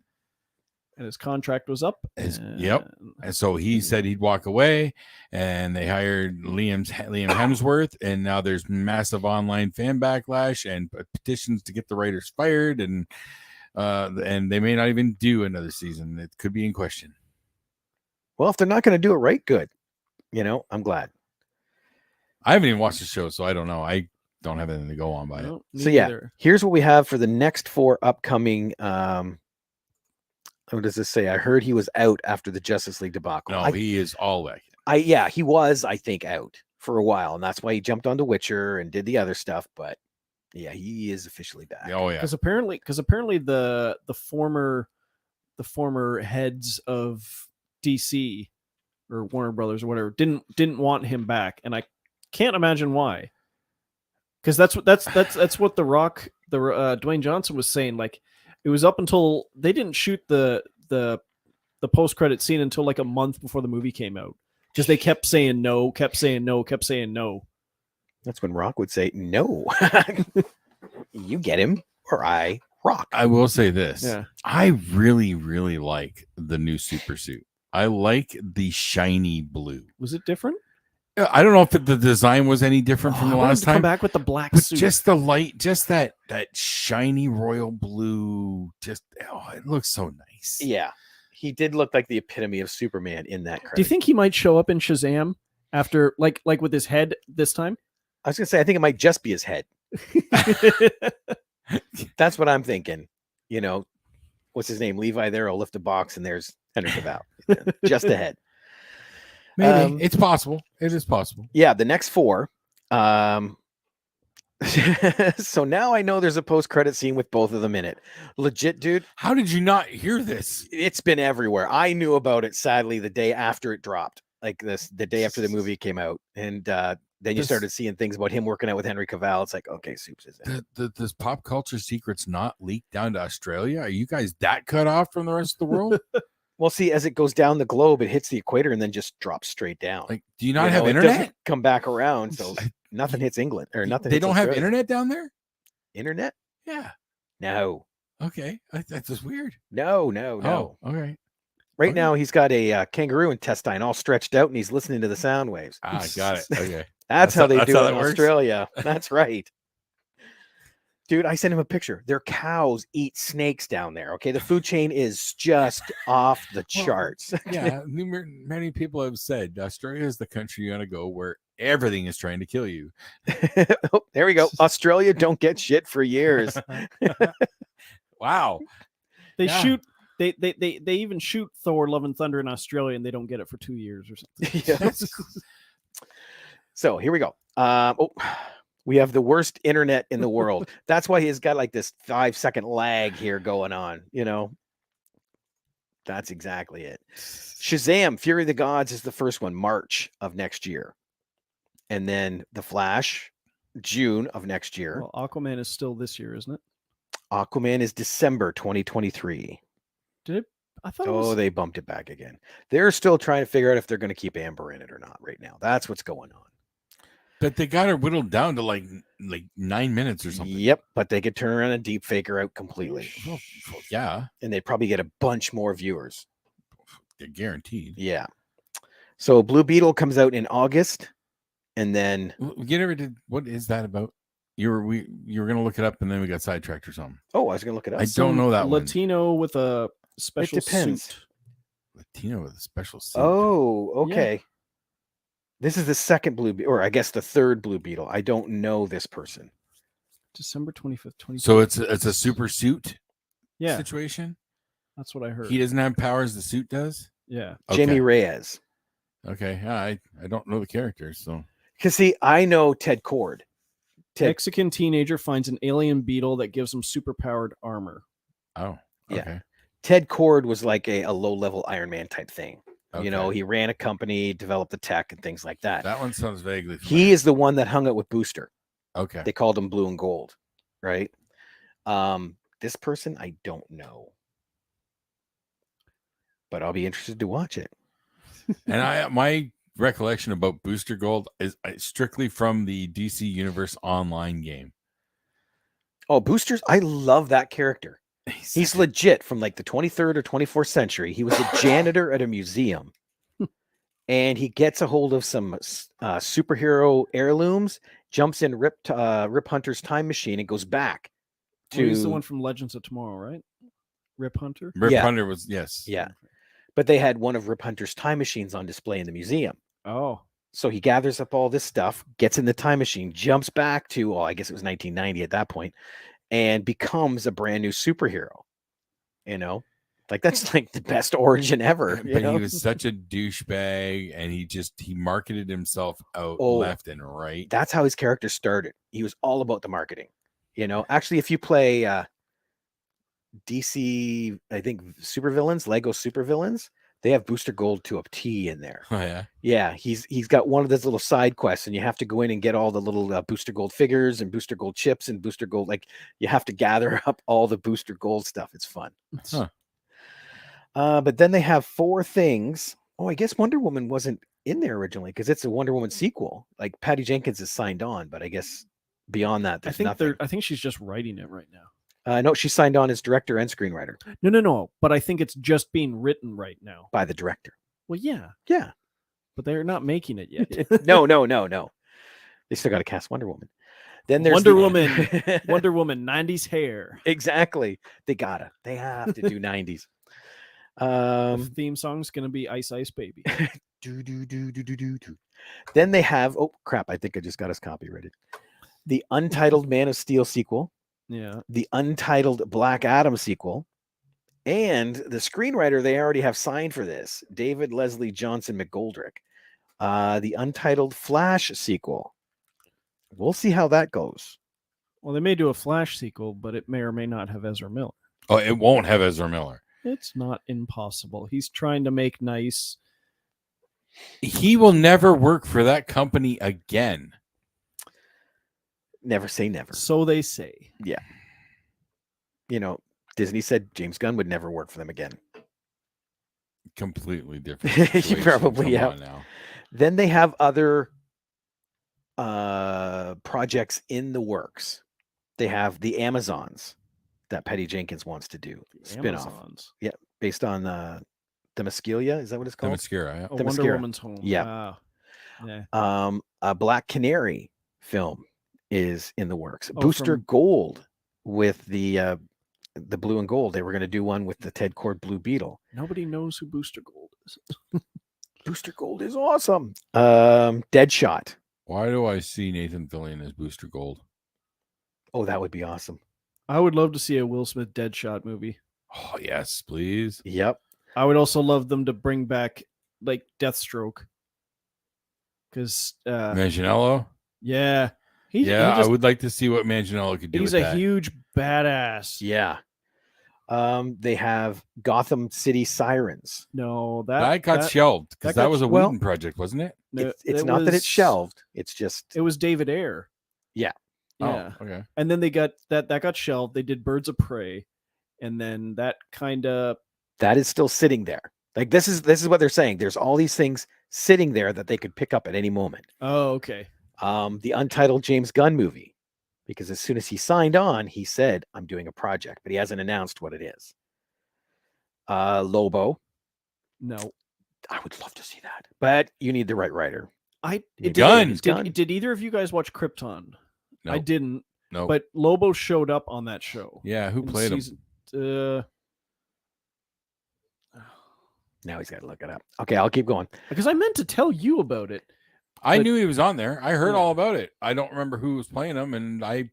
And his contract was up. Yep. And so he said he'd walk away, and they hired Liam Hemsworth, and now there's massive online fan backlash and petitions to get the writers fired, and they may not even do another season. It could be in question. Well, if they're not going to do it right, good. I'm glad. I haven't even watched the show, so I don't know. I don't have anything to go on by it. No, So me yeah, neither. here's what we have for the next 4 upcoming. What does this say? I heard he was out after the Justice League debacle. No, he is all back. He was, I think, out for a while, and that's why he jumped onto Witcher and did the other stuff. But yeah, he is officially back. Oh yeah. Because apparently the former heads of DC or Warner Brothers or whatever didn't want him back, and I can't imagine why. Because that's what the Rock, Dwayne Johnson was saying. Like, it was up until they didn't shoot the post credit scene until like a month before the movie came out, because they kept saying no. That's when Rock would say, "No, you get him, or I rock." I will say this. Yeah. I really, really like the new super suit. I like the shiny blue. Was it different? I don't know if the design was any different from the I wanted last to come time. back with the black But suit. just the light, just that shiny royal blue, it looks so nice. Yeah, he did look like the epitome of Superman in that. Do you think he might show up in Shazam after, like with his head this time? I was gonna say, I think it might just be his head. That's what I'm thinking. What's his name? Levi there will lift a box, and there's Henry Cavill, just a head. Maybe it's possible. It is possible. Yeah, the next 4. So now I know there's a post-credit scene with both of them in it. Legit, dude. How did you not hear this? It's been everywhere. I knew about it, sadly, the day after it dropped. Like the day after the movie came out. And then you started seeing things about him working out with Henry Cavill. It's like, okay, Soups is in it. Does pop culture secrets not leak down to Australia? Are you guys that cut off from the rest of the world? Well, see, as it goes down the globe, it hits the equator and then just drops straight down. Like, do you not have It internet? doesn't come back around, so nothing hits England or nothing. They hits don't have Australia. internet down there? Internet? Yeah. No. Okay. That's just weird. No. Oh, okay. Right Okay. now, he's got a kangaroo intestine all stretched out, and he's listening to the sound waves. Ah, got it. Okay. That's how they that's do how it that in works? Australia. That's right. Dude, I sent him a picture. Their cows eat snakes down there. Okay. The food chain is just off the charts. Yeah. Many people have said Australia is the country you got to go where everything is trying to kill you. Oh, there we go. Australia don't get shit for years. Wow. They Yeah. shoot. They even shoot Thor: Love and Thunder in Australia, and they don't get it for 2 years or something. Yeah. So here we go. We have the worst internet in the world. That's why he's got like this 5-second lag here going on. That's exactly it. Shazam! Fury of the Gods is the first one, March of next year, and then The Flash, June of next year. Well, Aquaman is still this year, isn't it? Aquaman is December 2023. Did it? I thought it was. Oh, they bumped it back again. They're still trying to figure out if they're going to keep Amber in it or not right now. That's what's going on. But they got her whittled down to like 9 minutes or something. Yep, but they could turn around and deep fake her out completely. Well, yeah, And they'd probably get a bunch more viewers. they're guaranteed. Yeah. So Blue Beetle comes out in August, and then You never did. What is that about? You were gonna look it up, and then we got sidetracked or something. I was going to look it up. I don't know that one. Latino with a special depends. suit. Latino with a special suit. Oh, okay. This is the second Blue Beetle, or I guess the third Blue Beetle. I don't know this person. December 25th, 20. So it's a super suit Yeah, situation. that's what I heard. He doesn't have powers the suit does. Yeah. Jamie Okay. Reyes. Okay. Yeah, I don't know the characters, so Because see, I know Ted Cord. Ted, Mexican teenager finds an alien beetle that gives him superpowered armor. oh Yeah. okay. Ted Cord was like a low-level Iron Man type thing. You know, Okay. he ran a company, developed the tech and things like that. That one sounds vaguely He familiar. is the one that hung out with Booster. Okay. They called him Blue and Gold, right? This person, I don't know. But I'll be interested to watch it. And my recollection about Booster Gold is strictly from the DC Universe online game. Oh, Boosters, I love that character. He's legit from like the 23rd or 24th century. He was a janitor at a museum. And he gets a hold of some superhero heirlooms, jumps in Rip Hunter's time machine and goes back to... He's the one from Legends of Tomorrow, right? Rip Hunter? Rip Yeah. Hunter was, yes. Yeah. But they had one of Rip Hunter's time machines on display in the museum. Oh. So he gathers up all this stuff, gets in the time machine, jumps back to, well, I guess it was 1990 at that point, and becomes a brand new superhero. You know? Like, that's like the best origin ever. But he was such a douchebag, and he marketed himself out left and right. That's how his character started. He was all about the marketing. You know, actually, if you play DC, I think supervillains, Lego supervillains, they have Booster Gold to a T in there. Oh yeah, yeah. He's got one of those little side quests, and you have to go in and get all the little Booster Gold figures and Booster Gold chips and Booster Gold. Like, you have to gather up all the Booster Gold stuff. It's fun. Huh. But then they have 4 things. Oh, I guess Wonder Woman wasn't in there originally because it's a Wonder Woman sequel. Like, Patty Jenkins is signed on, but I guess beyond that, there's nothing. I think she's just writing it right now. No, she signed on as director and screenwriter. No. But I think it's just being written right now by the director. Well, yeah. But they're not making it yet. No. They still got to cast Wonder Woman. Then there's Woman, 90s hair. Exactly. They have to do 90s. The theme song's gonna be Ice Ice Baby. do. Then they have, oh crap, I think I just got us copyrighted. The untitled Man of Steel sequel. Yeah. The untitled Black Adam sequel. And the screenwriter they already have signed for this, David Leslie Johnson McGoldrick. The untitled Flash sequel. We'll see how that goes. Well, they may do a Flash sequel, but it may or may not have Ezra Miller. Oh, it won't have Ezra Miller. It's not impossible. He's trying to make nice. He will never work for that company again. Never say never. So they say. Yeah. You know, Disney said James Gunn would never work for them again. Completely different. You probably have. Now. Then they have other projects in the works. They have the Amazons that Patty Jenkins wants to do. Spin-off. Yeah, based on the Mascalia. Is that what it's called? The Mascara. Yeah. The Wonder Mascara. Woman's home. Yeah. Wow. Yeah. A Black Canary film is in the works. Oh, Booster Gold with the blue and gold. They were going to do one with the Ted Cord Blue Beetle. Nobody knows who Booster Gold is. Booster Gold is awesome. Deadshot. Why do I see Nathan Fillion as Booster Gold? Oh, that would be awesome. I would love to see a Will Smith Deadshot movie. Oh, yes, please. Yep. I would also love them to bring back like Deathstroke. Because Manganiello? Yeah. I would like to see what Manganiello could do. He's a huge badass. Yeah. They have Gotham City Sirens. No, that got shelved because that was a Whedon project, wasn't it? It's not that it's shelved. It's just it was David Ayer. Yeah. Yeah. Oh, okay. And then they got that got shelved. They did Birds of Prey, and then that is still sitting there. Like this is what they're saying. There's all these things sitting there that they could pick up at any moment. Oh, okay. The untitled James Gunn movie, because as soon as he signed on, he said, "I'm doing a project," but he hasn't announced what it is. Lobo. No, I would love to see that, but you need the right writer. Did either of you guys watch Krypton? No. I didn't. No. But Lobo showed up on that show. Yeah, who played him? Now he's got to look it up. Okay, I'll keep going. Because I meant to tell you about it. I knew he was on there. I heard all about it. I don't remember who was playing him, and I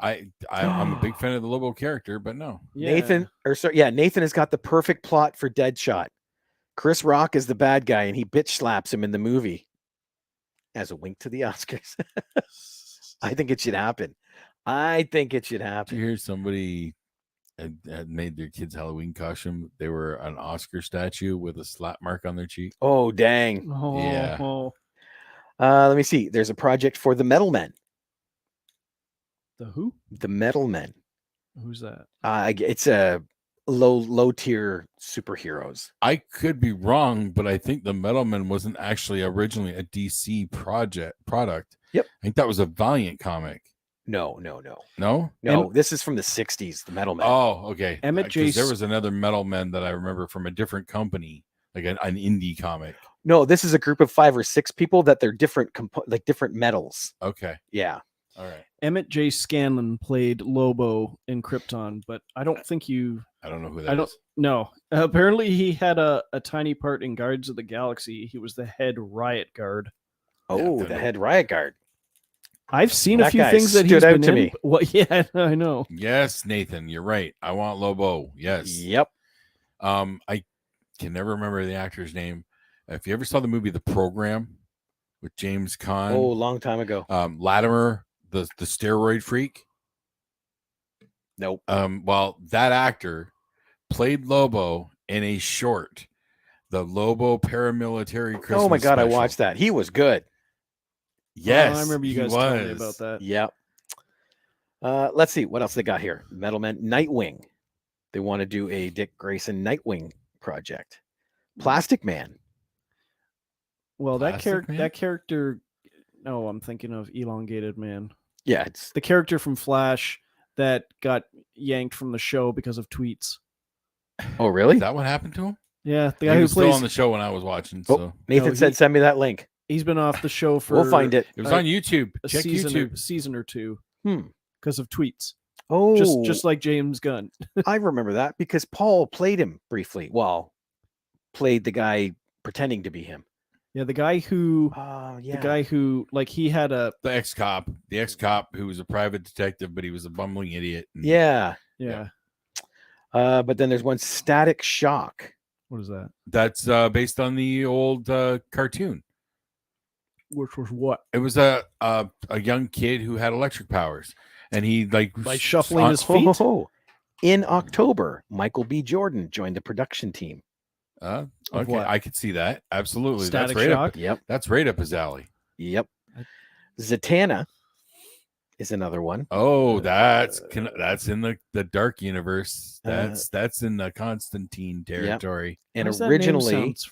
I'm a big fan of the Lobo character, but no. Yeah. Nathan has got the perfect plot for Deadshot. Chris Rock is the bad guy, and he bitch slaps him in the movie as a wink to the Oscars. I think it should happen. Did you hear somebody had made their kids' Halloween costume? They were an Oscar statue with a slap mark on their cheek. Oh, dang. Yeah. Let me see. There's a project for the Metal Men. The who? The Metal Men. Who's that? It's a low tier superheroes. I could be wrong, but I think the Metal Men wasn't actually originally a DC product. Yep. I think that was a Valiant comic. No. No? This is from the 60s, the Metal Men. Oh, okay. Emmett J. There was another Metal Men that I remember from a different company, like an indie comic. No, this is a group of 5 or 6 people that they're different, like different metals. Okay. Yeah. All right. Emmett J. Scanlon played Lobo in Krypton, but I don't think you. I don't know who that is. No. Apparently, he had a tiny part in Guardians of the Galaxy. He was the head riot guard. Oh, Yeah, the head riot guard. I've seen a That few guy things that stood he's out been to in. me. Well, yeah, I know. Yes, Nathan, you're right. I want Lobo. Yes. Yep. I can never remember the actor's name. If you ever saw the movie The Program with James Caan, Oh, long time ago. Latimer, the steroid freak. Nope. Well, that actor played Lobo in a short, the Lobo paramilitary Christmas. Oh my God, special. I watched that. He was good. Yes, I remember you he guys telling me about that. Yep. Let's see what else they got here. Metal Men, Nightwing. They want to do a Dick Grayson Nightwing project. Plastic Man. Well, Plastic Man? that character. No, I'm thinking of Elongated Man. Yeah, it's The character from Flash that got yanked from the show because of tweets. Oh, really? Is that what happened to him? Yeah, the He guy who was still plays. on the show when I was watching. Oh, So Nathan No, said, "Send me that link. He's been off the show for. We'll find it." it was on YouTube. A Check season, YouTube. season or two. Hmm. Because of tweets. Oh, Just like James Gunn. I remember that because Paul played him briefly. Well, played the guy pretending to be him. Yeah, the guy who. Yeah. The guy who, like, he had a. The ex-cop who was a private detective, but he was a bumbling idiot. and- Yeah. Yeah. But then there's one Static Shock. What is that? That's based on the old cartoon. Which was what? It was a young kid who had electric powers, and he like By shuffling his Ho, ho, feet? ho. In October, Michael B. Jordan joined the production team. Of Okay, what? I could see that absolutely. Static that's right Shock? Up, Yep. that's right up his alley. Yep. Zatanna is another one. Oh, that's in the dark universe. That's in the Constantine territory. And Why does that name originally, sounds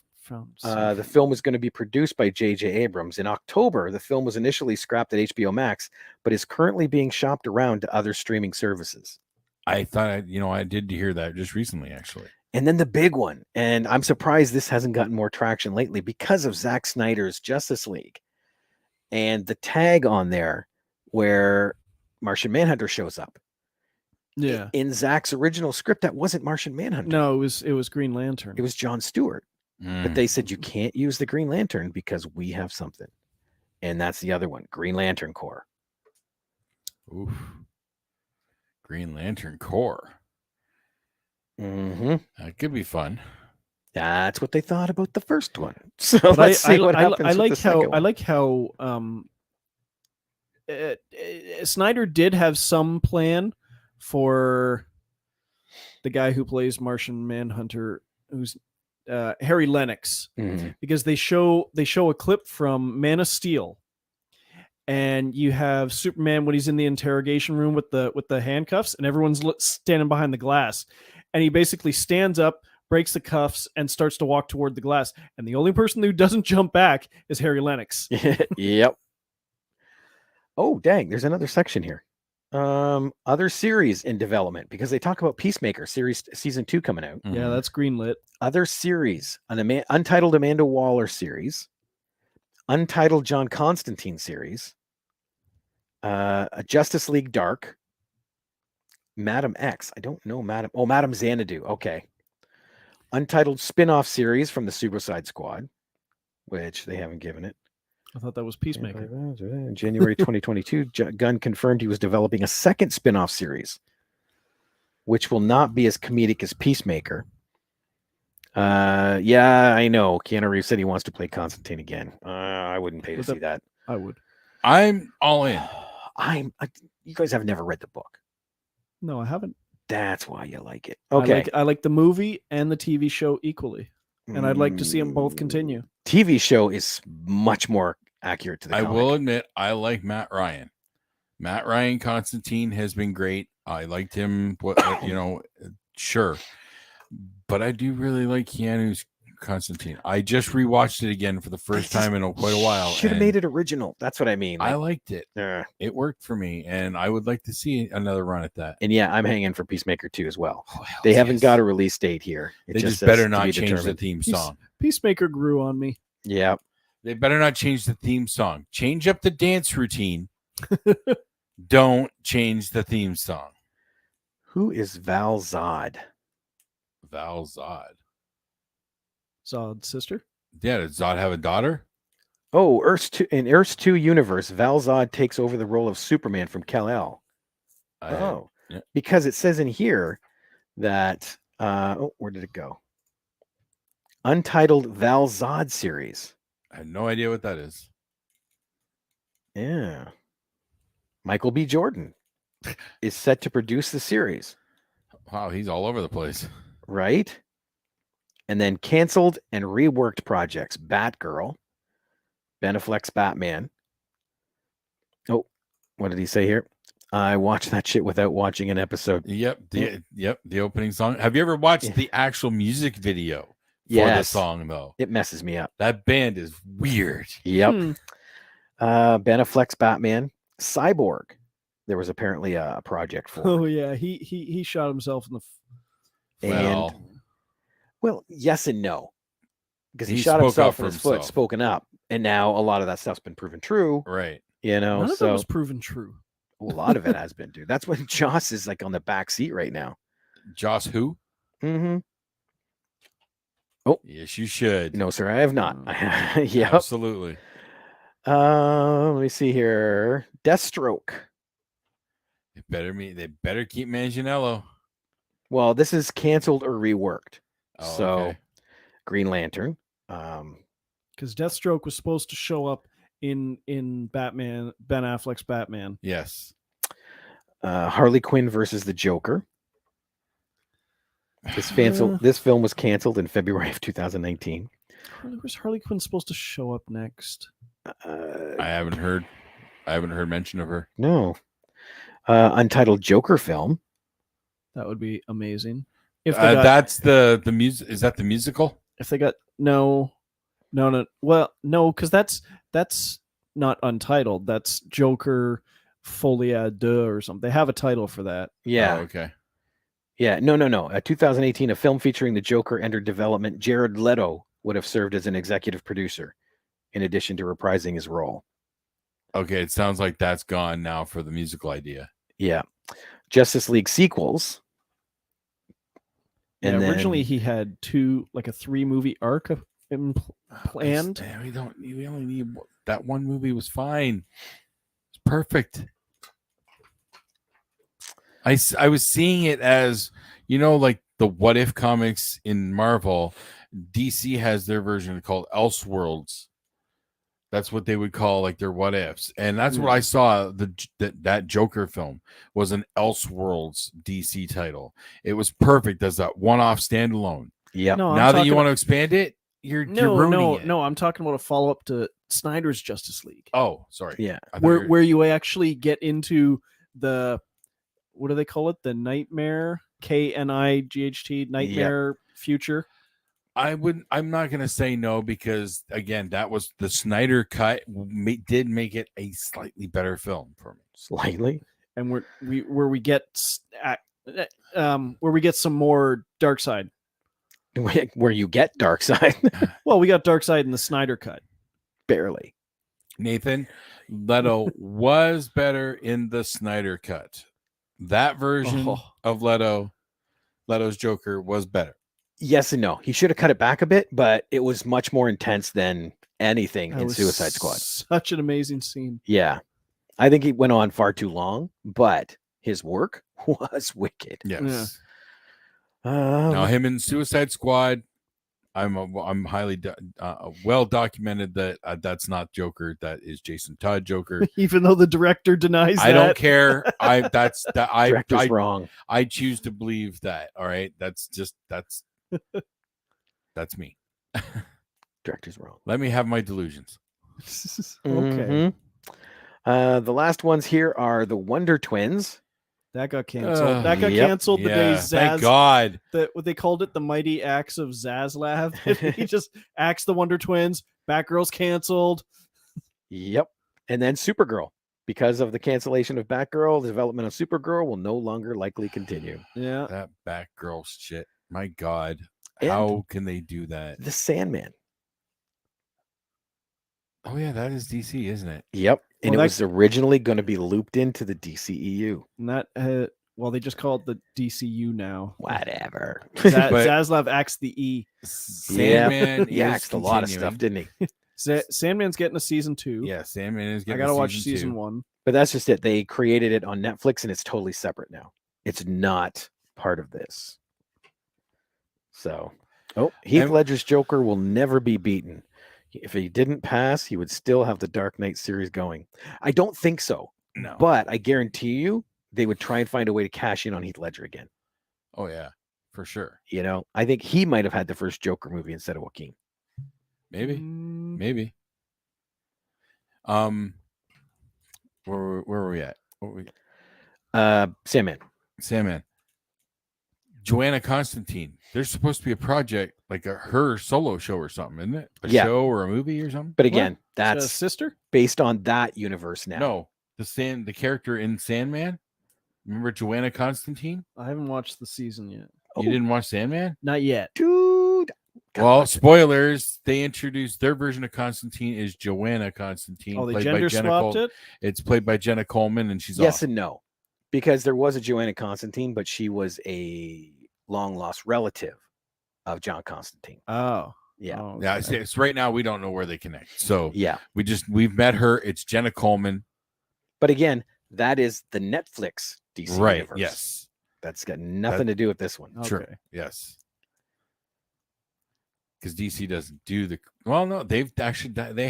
the film was going to be produced by J.J. Abrams. In October, the film was initially scrapped at HBO Max, but is currently being shopped around to other streaming services. I thought I did hear that just recently, actually. And then the big one, and I'm surprised this hasn't gotten more traction lately because of Zack Snyder's Justice League and the tag on there where Martian Manhunter shows up. Yeah. In Zack's original script, that wasn't Martian Manhunter. No, it was Green Lantern. It was John Stewart. Mm. But they said you can't use the Green Lantern because we have something. And that's the other one, Green Lantern Corps. Oof. Green Lantern Corps. Mm-hmm. That could be fun. That's what they thought about the first one. So But let's see what happens. I like with the second one. I like how Snyder did have some plan for the guy who plays Martian Manhunter, who's Harry Lennox, Mhm. because they show a clip from Man of Steel, and you have Superman when he's in the interrogation room with the handcuffs, and everyone's standing behind the glass, and he basically stands up, breaks the cuffs, and starts to walk toward the glass, and the only person who doesn't jump back is Harry Lennox. Yep. Oh, dang. There's another section here. Other series in development because they talk about Peacemaker season 2 coming out. Yeah, Mhm. that's greenlit. Other series, an untitled Amanda Waller series, untitled John Constantine series, a Justice League Dark, Madam X. I don't know Madam Xanadu. Okay. Untitled spin-off series from the Suicide Squad, which they haven't given it. I thought that was Peacemaker. In January 2022, Gunn confirmed he was developing a second spin-off series, which will not be as comedic as Peacemaker. Yeah, I know. Keanu Reeves said he wants to play Constantine again. I wouldn't pay to see that. I would. I'm all in. You guys have never read the book. No, I haven't. That's why you like it. Okay. I like the movie and the TV show equally, and I'd like to see them both continue. TV show is much more accurate to the comic. I will admit, I like Matt Ryan. Matt Ryan Constantine has been great. I liked him. Sure, but I do really like Keanu's Constantine. I just rewatched it again for the first time in quite a while. Should have made it original. That's what I mean. I liked it. It worked for me, and I would like to see another run at that. And yeah, I'm hanging for Peacemaker 2 as well. They haven't got a release date here. They just better not change the theme song. Peacemaker grew on me. Yeah. They better not change the theme song. Change up the dance routine. Don't change the theme song. Who is Val Zod? Val Zod. Zod's sister? Yeah, did Zod have a daughter? Oh, in Earth's 2 universe, Val Zod takes over the role of Superman from Kal-El. Yeah. Because it says in here that where did it go? Untitled Val Zod series. I had no idea what that is. Yeah. Michael B. Jordan is set to produce the series. Wow, he's all over the place. Right? And then canceled and reworked projects. Batgirl. Ben Affleck's Batman. Oh, what did he say here? I watched that shit without watching an episode. Yep. The opening song. Have you ever watched the actual music video for the song, though? It messes me up. That band is weird. Yep. Ben Affleck's Batman. Cyborg. There was apparently a project for. Oh yeah, he shot himself in the. Well, yes and no, because he shot himself in his foot, spoken up, and now a lot of that stuff's been proven true. Right. None of it was proven true. A lot of it has been, dude. That's when Joss is like on the back seat right now. Joss who? Mm-hmm. Oh, yes, you should. No, sir, I have not. Yeah, absolutely. Let me see here. Deathstroke. They better keep Manganiello. Well, this is canceled or reworked. Oh, so, okay. Green Lantern. Because Deathstroke was supposed to show up in Batman, Ben Affleck's Batman. Yes. Harley Quinn versus the Joker. This film was canceled in February of 2019. Where's Harley Quinn supposed to show up next? I haven't heard mention of her. No. Untitled Joker film. That would be amazing. If that's the music, is that the musical? If they got no. Well, no, because that's not Untitled. That's Joker Folie Deux or something. They have a title for that. Yeah. Oh, okay. Yeah. No. 2018, a film featuring the Joker entered development. Jared Leto would have served as an executive producer, in addition to reprising his role. Okay, it sounds like that's gone now for the musical idea. Yeah. Justice League sequels. And originally he had a 3-movie arc of him planned. We only need that one movie was fine. It's perfect. I was seeing it as, like the What If comics in Marvel. DC has their version called Elseworlds. That's what they would call like their what ifs. And that's what I saw. That Joker film was an Elseworlds DC title. It was perfect as that one-off standalone. Yeah. No, now that you want to expand it, you're ruining it. No, I'm talking about a follow-up to Snyder's Justice League. Oh, sorry. Yeah. Where you actually get into the, what do they call it? The Nightmare, KNIGHT, Nightmare future. I'm not going to say no, because again, that was the Snyder cut did make it a slightly better film for me. Slightly. And where we get some more Darkseid. Where you get Darkseid. Well, we got Darkseid in the Snyder cut. Barely. Nathan, Leto was better in the Snyder cut. That version of Leto's Joker was better. Yes and no. He should have cut it back a bit, but it was much more intense than anything That in was Suicide Squad. Such an amazing scene. Yeah. I think he went on far too long, but his work was wicked. Yes. Now him in Suicide Squad, I'm highly well documented that that's not Joker. That is Jason Todd Joker. Even though the director denies I that. don't care. Director's wrong. I choose to believe that. All right. That's me. Director's wrong. Let me have my delusions. Okay. The last ones here are the Wonder Twins. That got canceled. That got canceled the day Zaz. Thank God. What they called it, the mighty acts of Zaslav. He just axed the Wonder Twins. Batgirl's canceled. Yep. And then Supergirl. Because of the cancellation of Batgirl, the development of Supergirl will no longer likely continue. Yeah. That Batgirl shit. My God. And how can they do that? The Sandman. Oh, yeah. That is DC, isn't it? Yep. And it was originally going to be looped into the DCEU. And that, well, they just call it the DCU now. Whatever. Zaslav axed the E. Sandman he axed a lot of stuff, didn't he? Sandman's getting a season 2. Yeah, Sandman is getting I got to watch season 1. But that's just it. They created it on Netflix and it's totally separate now. It's not part of this. So, Heath Ledger's Joker will never be beaten. If he didn't pass, he would still have the Dark Knight series going. I don't think so. No. But I guarantee you they would try and find a way to cash in on Heath Ledger again. Oh, yeah, for sure. You know, I think he might have had the first Joker movie instead of Joaquin. Maybe. Where were we at? Sandman. Joanna Constantine. There's supposed to be a project like her solo show or something, isn't it? A show or a movie or something? But again, that's a sister based on that universe now. No, the character in Sandman. Remember Joanna Constantine? I haven't watched the season yet. You didn't watch Sandman? Not yet. Dude. Well, spoilers. They introduced their version of Constantine is Joanna Constantine. Oh, they gender swapped it? It's played by Jenna Coleman, and she's yes and no. Because there was a Joanna Constantine, but she was a long-lost relative of John Constantine. Oh. Yeah. Oh, okay. Yeah, it's right now we don't know where they connect. So yeah. We've met her. It's Jenna Coleman. But again, that is the Netflix DC universe. Yes. That's got nothing to do with this one. Okay. True. Yes. Because DC doesn't do they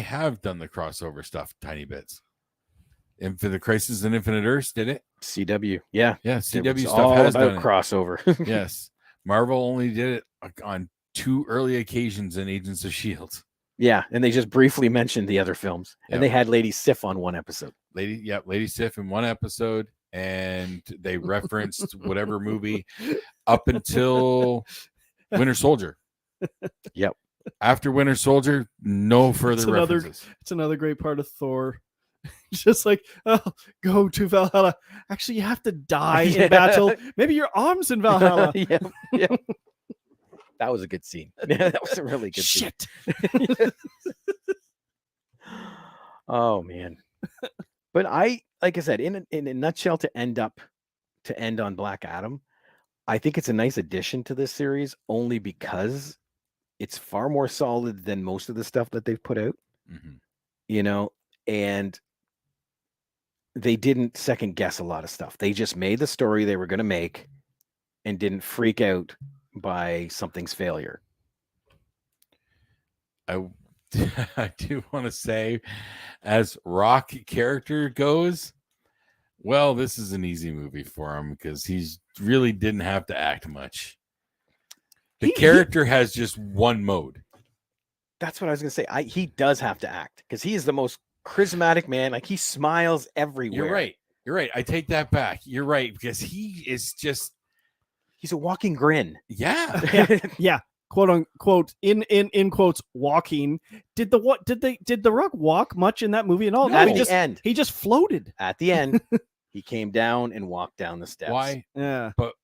have done the crossover stuff tiny bits. Infinite Crisis and Infinite Earths did it. CW. Yeah. CW stuff all has about done it. crossover. Yes. Marvel only did it on 2 early occasions in Agents of S.H.I.E.L.D. Yeah, and they just briefly mentioned the other films. Yep. And they had Lady Sif on one episode. Lady Sif in one episode, and they referenced whatever movie up until Winter Soldier. Yep. After Winter Soldier, no further references. It's another great part of Thor. Just like, go to Valhalla. Actually, you have to die in battle. Maybe your arms in Valhalla. Yeah. That was a good scene. Yeah, that was a really good scene. Oh man. But like I said, in a nutshell, to end on Black Adam, I think it's a nice addition to this series only because it's far more solid than most of the stuff that they've put out. Mm-hmm. You know, and they didn't second guess a lot of stuff. They just made the story they were going to make and didn't freak out by something's failure. I do want to say, as Rock character goes, well, this is an easy movie for him because he's really didn't have to act much. The character has just one mode. That's what I was going to say. He does have to act because he is the most charismatic man. Like he smiles everywhere. You're right. I take that back. You're right because he is just. He's a walking grin. Yeah. Yeah. Quote unquote in quotes walking. Did the Rock walk much in that movie at all? No, at the end. He just floated. At the end, he came down and walked down the steps. Why? Yeah. But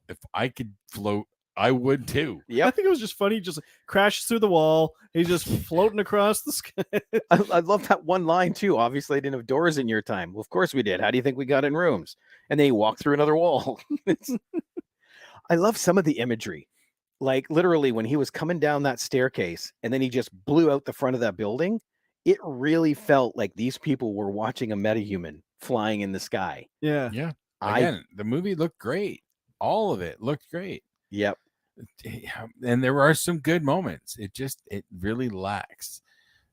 if I could float, I would too. Yeah. I think it was just funny. He just crashes through the wall. He's just floating across the sky. I love that one line too. Obviously, I didn't have doors in your time. Well, of course we did. How do you think we got in rooms? And then he walked through another wall. I love some of the imagery. Like literally when he was coming down that staircase and then he just blew out the front of that building, it really felt like these people were watching a metahuman flying in the sky. Yeah. Yeah. I Again, the movie looked great. All of it looked great. yep. And there are some good moments. It really lacks.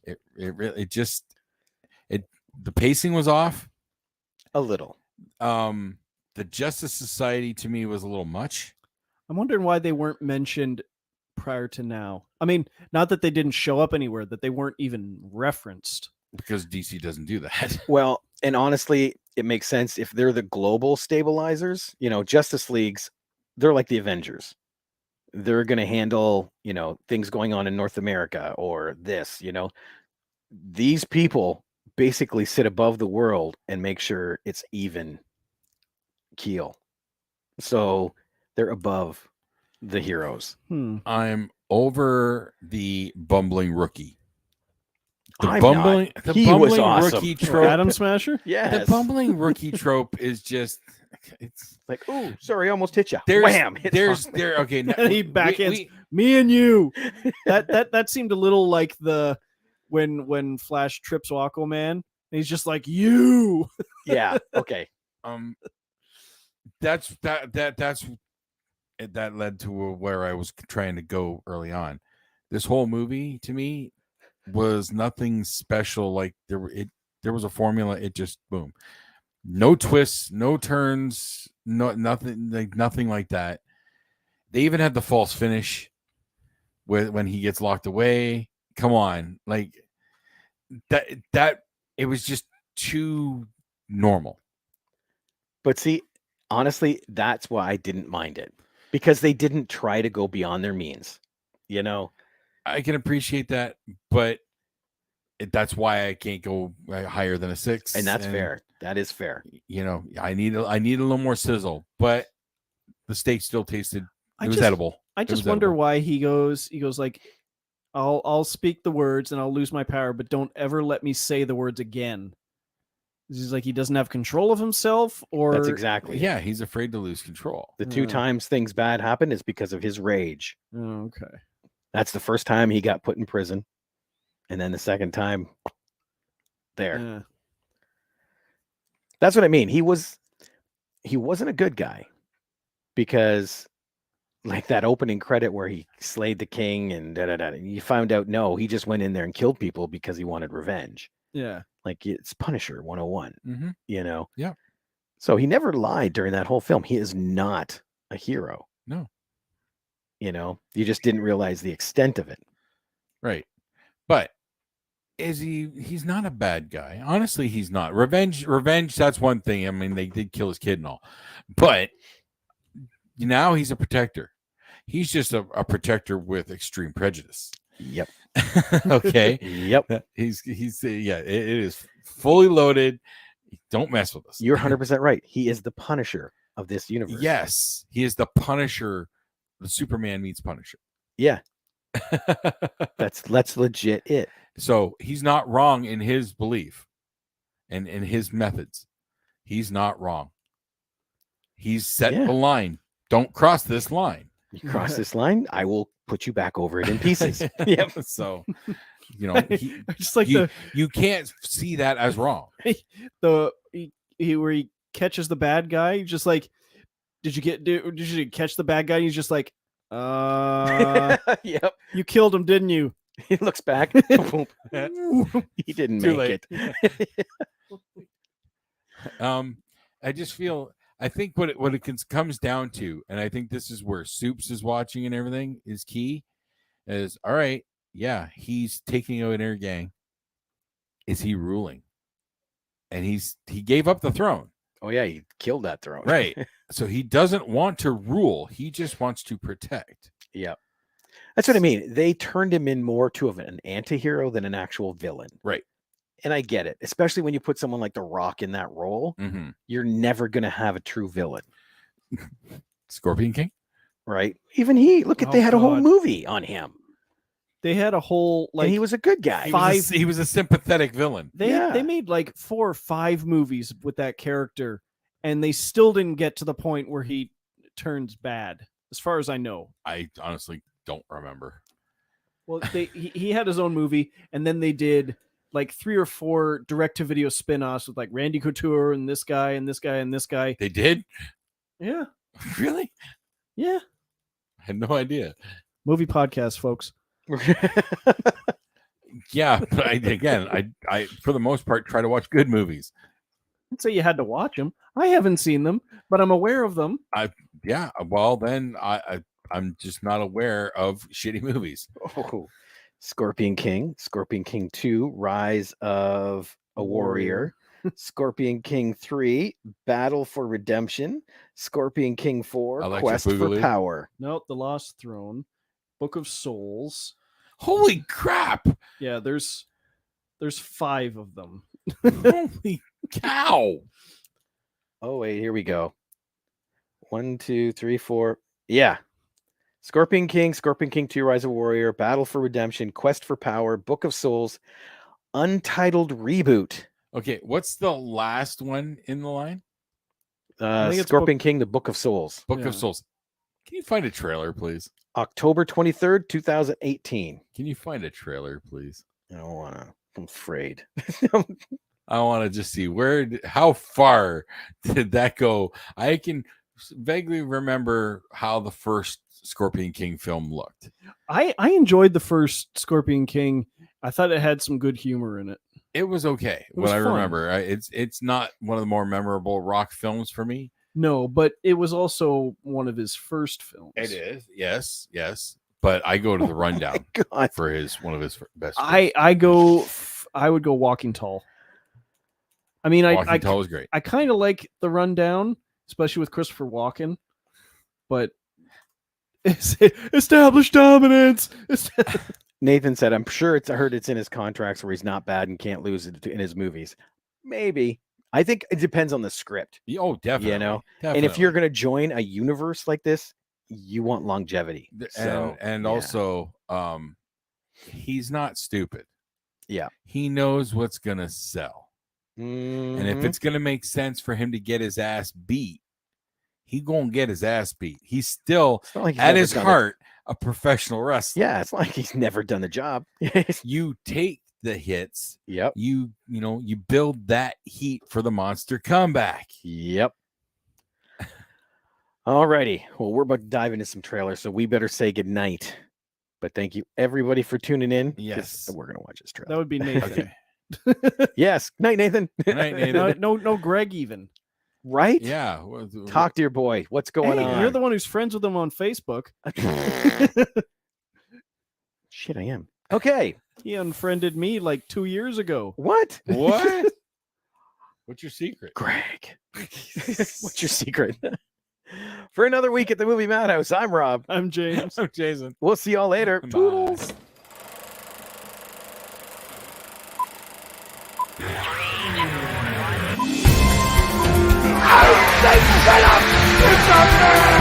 The pacing was off. A little. The Justice Society to me was a little much. I'm wondering why they weren't mentioned prior to now. I mean, not that they didn't show up anywhere, that they weren't even referenced. Because DC doesn't do that. Well, and honestly, it makes sense if they're the global stabilizers, Justice Leagues, they're like the Avengers. They're going to handle, things going on in North America or this, These people basically sit above the world and make sure it's even keel. So they're above the heroes. I'm over the bumbling rookie. I'm not. He was awesome. Rookie trope. Atom Smasher? Yes. The bumbling rookie trope is just it's like, oh, sorry, I almost hit you. there's Wham! okay. Now, He backhands me and you. That seemed a little like the when Flash trips Aquaman. And he's just like you. Yeah. Okay. That led to where I was trying to go early on. This whole movie to me was nothing special. Like there was a formula. It just boom, no twists, no turns, nothing like that. They even had the false finish when he gets locked away. Come on, like that it was just too normal. But see, honestly, that's why I didn't mind it, because they didn't try to go beyond their means. I can appreciate that, but that's why I can't go higher than a 6. And that's fair. That is fair. I need a little more sizzle, but the steak still tasted. It was edible. I just wonder why he goes like, I'll speak the words and I'll lose my power, but don't ever let me say the words again. He's like, he doesn't have control of himself, or that's exactly. Yeah, he's afraid to lose control. The 2 times things bad happen is because of his rage. Oh, okay. That's the first time he got put in prison, and then the second time there. Yeah. That's what I mean. He wasn't a good guy, because like that opening credit where he slayed the king and and you found out no, he just went in there and killed people because he wanted revenge. Yeah. Like it's Punisher 101. Mm-hmm. Yeah. So he never lied during that whole film. He is not a hero. No. You just didn't realize the extent of it. Right. But is he's not a bad guy. Honestly, he's not. Revenge, that's one thing. I mean, they did kill his kid and all. But now he's a protector. He's just a protector with extreme prejudice. Yep. Okay. Yep. He's it is fully loaded. Don't mess with us. You're 100% right. He is the Punisher of this universe. Yes, he is the Punisher. The Superman meets Punisher. Yeah. That's legit it. So he's not wrong in his belief and in his methods. He's not wrong. He's set the line. Don't cross this line. You cross this line, I will put you back over it in pieces. Yep. So, just like you can't see that as wrong. Where he catches the bad guy, just like, did you catch the bad guy? He's just like, yep. You killed him, didn't you? He looks back. He didn't make it. I just feel. I think what it comes down to, and I think this is where Soups is watching and everything is key, is all right. Yeah, he's taking out an air gang. Is he ruling? And he gave up the throne. Oh yeah, he killed that throne. Right. So he doesn't want to rule. He just wants to protect. Yeah. That's what I mean. They turned him in more to an anti-hero than an actual villain. Right. And I get it, especially when you put someone like The Rock in that role. Mm-hmm. You're never going to have a true villain. Scorpion King? Right. Even they had a whole movie on him. They had a whole, like, and he was a good guy. He was a sympathetic villain. They made like 4 or 5 movies with that character, and they still didn't get to the point where he turns bad. as far as I know. I honestly don't remember. Well, he had his own movie, and then they did like 3 or 4 direct-to-video spin-offs with like Randy Couture and this guy and this guy and this guy. They did? Yeah. Really? Yeah. I had no idea. Movie podcast, folks. Yeah, but I for the most part try to watch good movies. I'd say you had to watch them. I haven't seen them, but I'm aware of them. Yeah, well then I'm just not aware of shitty movies. Oh, Scorpion King 2, Rise of a Warrior. Scorpion King 3, Battle for Redemption. Scorpion King 4, Electric Quest for Boogaloo. Power. No, The Lost Throne, Book of Souls. Holy crap! Yeah, there's 5 of them. Holy cow! Oh wait, here we go. 1, 2, 3, 4. Yeah. Scorpion King 2, Rise of a Warrior, Battle for Redemption, Quest for Power, Book of Souls, Untitled Reboot. Okay, what's the last one in the line? think it's Scorpion King, The Book of Souls. Book Yeah. of Souls. Can you find a trailer, please? October 23rd, 2018. Can you find a trailer, please? I don't want to. I'm afraid. I want to just see how far did that go? I can vaguely remember how the first Scorpion King film looked. I enjoyed the first Scorpion King. I thought it had some good humor in it. It was okay. It was what I fun. remember, it's not one of the more memorable rock films for me. No, but it was also one of his first films. It is, yes. But I go to the rundown God. for one of his best. I would go Walking Tall. I mean, Walking Tall was great. I kind of like the rundown, especially with Christopher Walken, but established dominance. Nathan said, I'm sure I heard it's in his contracts where he's not bad and can't lose it in his movies. Maybe. I think it depends on the script. Oh, definitely. You know, definitely. and if you're going to join a universe like this, you want longevity. And yeah. also, he's not stupid. Yeah. He knows what's going to sell. And if it's going to make sense for him to get his ass beat, he going to get his ass beat. He's still, like at his heart, a professional wrestler. Yeah, it's like he's never done the job. You take the hits. Yep. You build that heat for the monster comeback. Yep. All righty. Well, we're about to dive into some trailers, so we better say goodnight. But thank you, everybody, for tuning in. Yes. We're going to watch this trailer. That would be Nathan. Okay. Yes. Night, Nathan. Night, Nathan. No, Greg even. Right? Yeah. Talk to your boy. What's going Hey, on? you're the one who's friends with him on Facebook. Shit, I am. Okay. He unfriended me like 2 years ago. What? What? What's your secret? Greg. What's your secret? For another week at the Movie Madhouse, I'm Rob. I'm James. I'm Jason. We'll see y'all later. Bye. Toodles. Shut up! It's a man!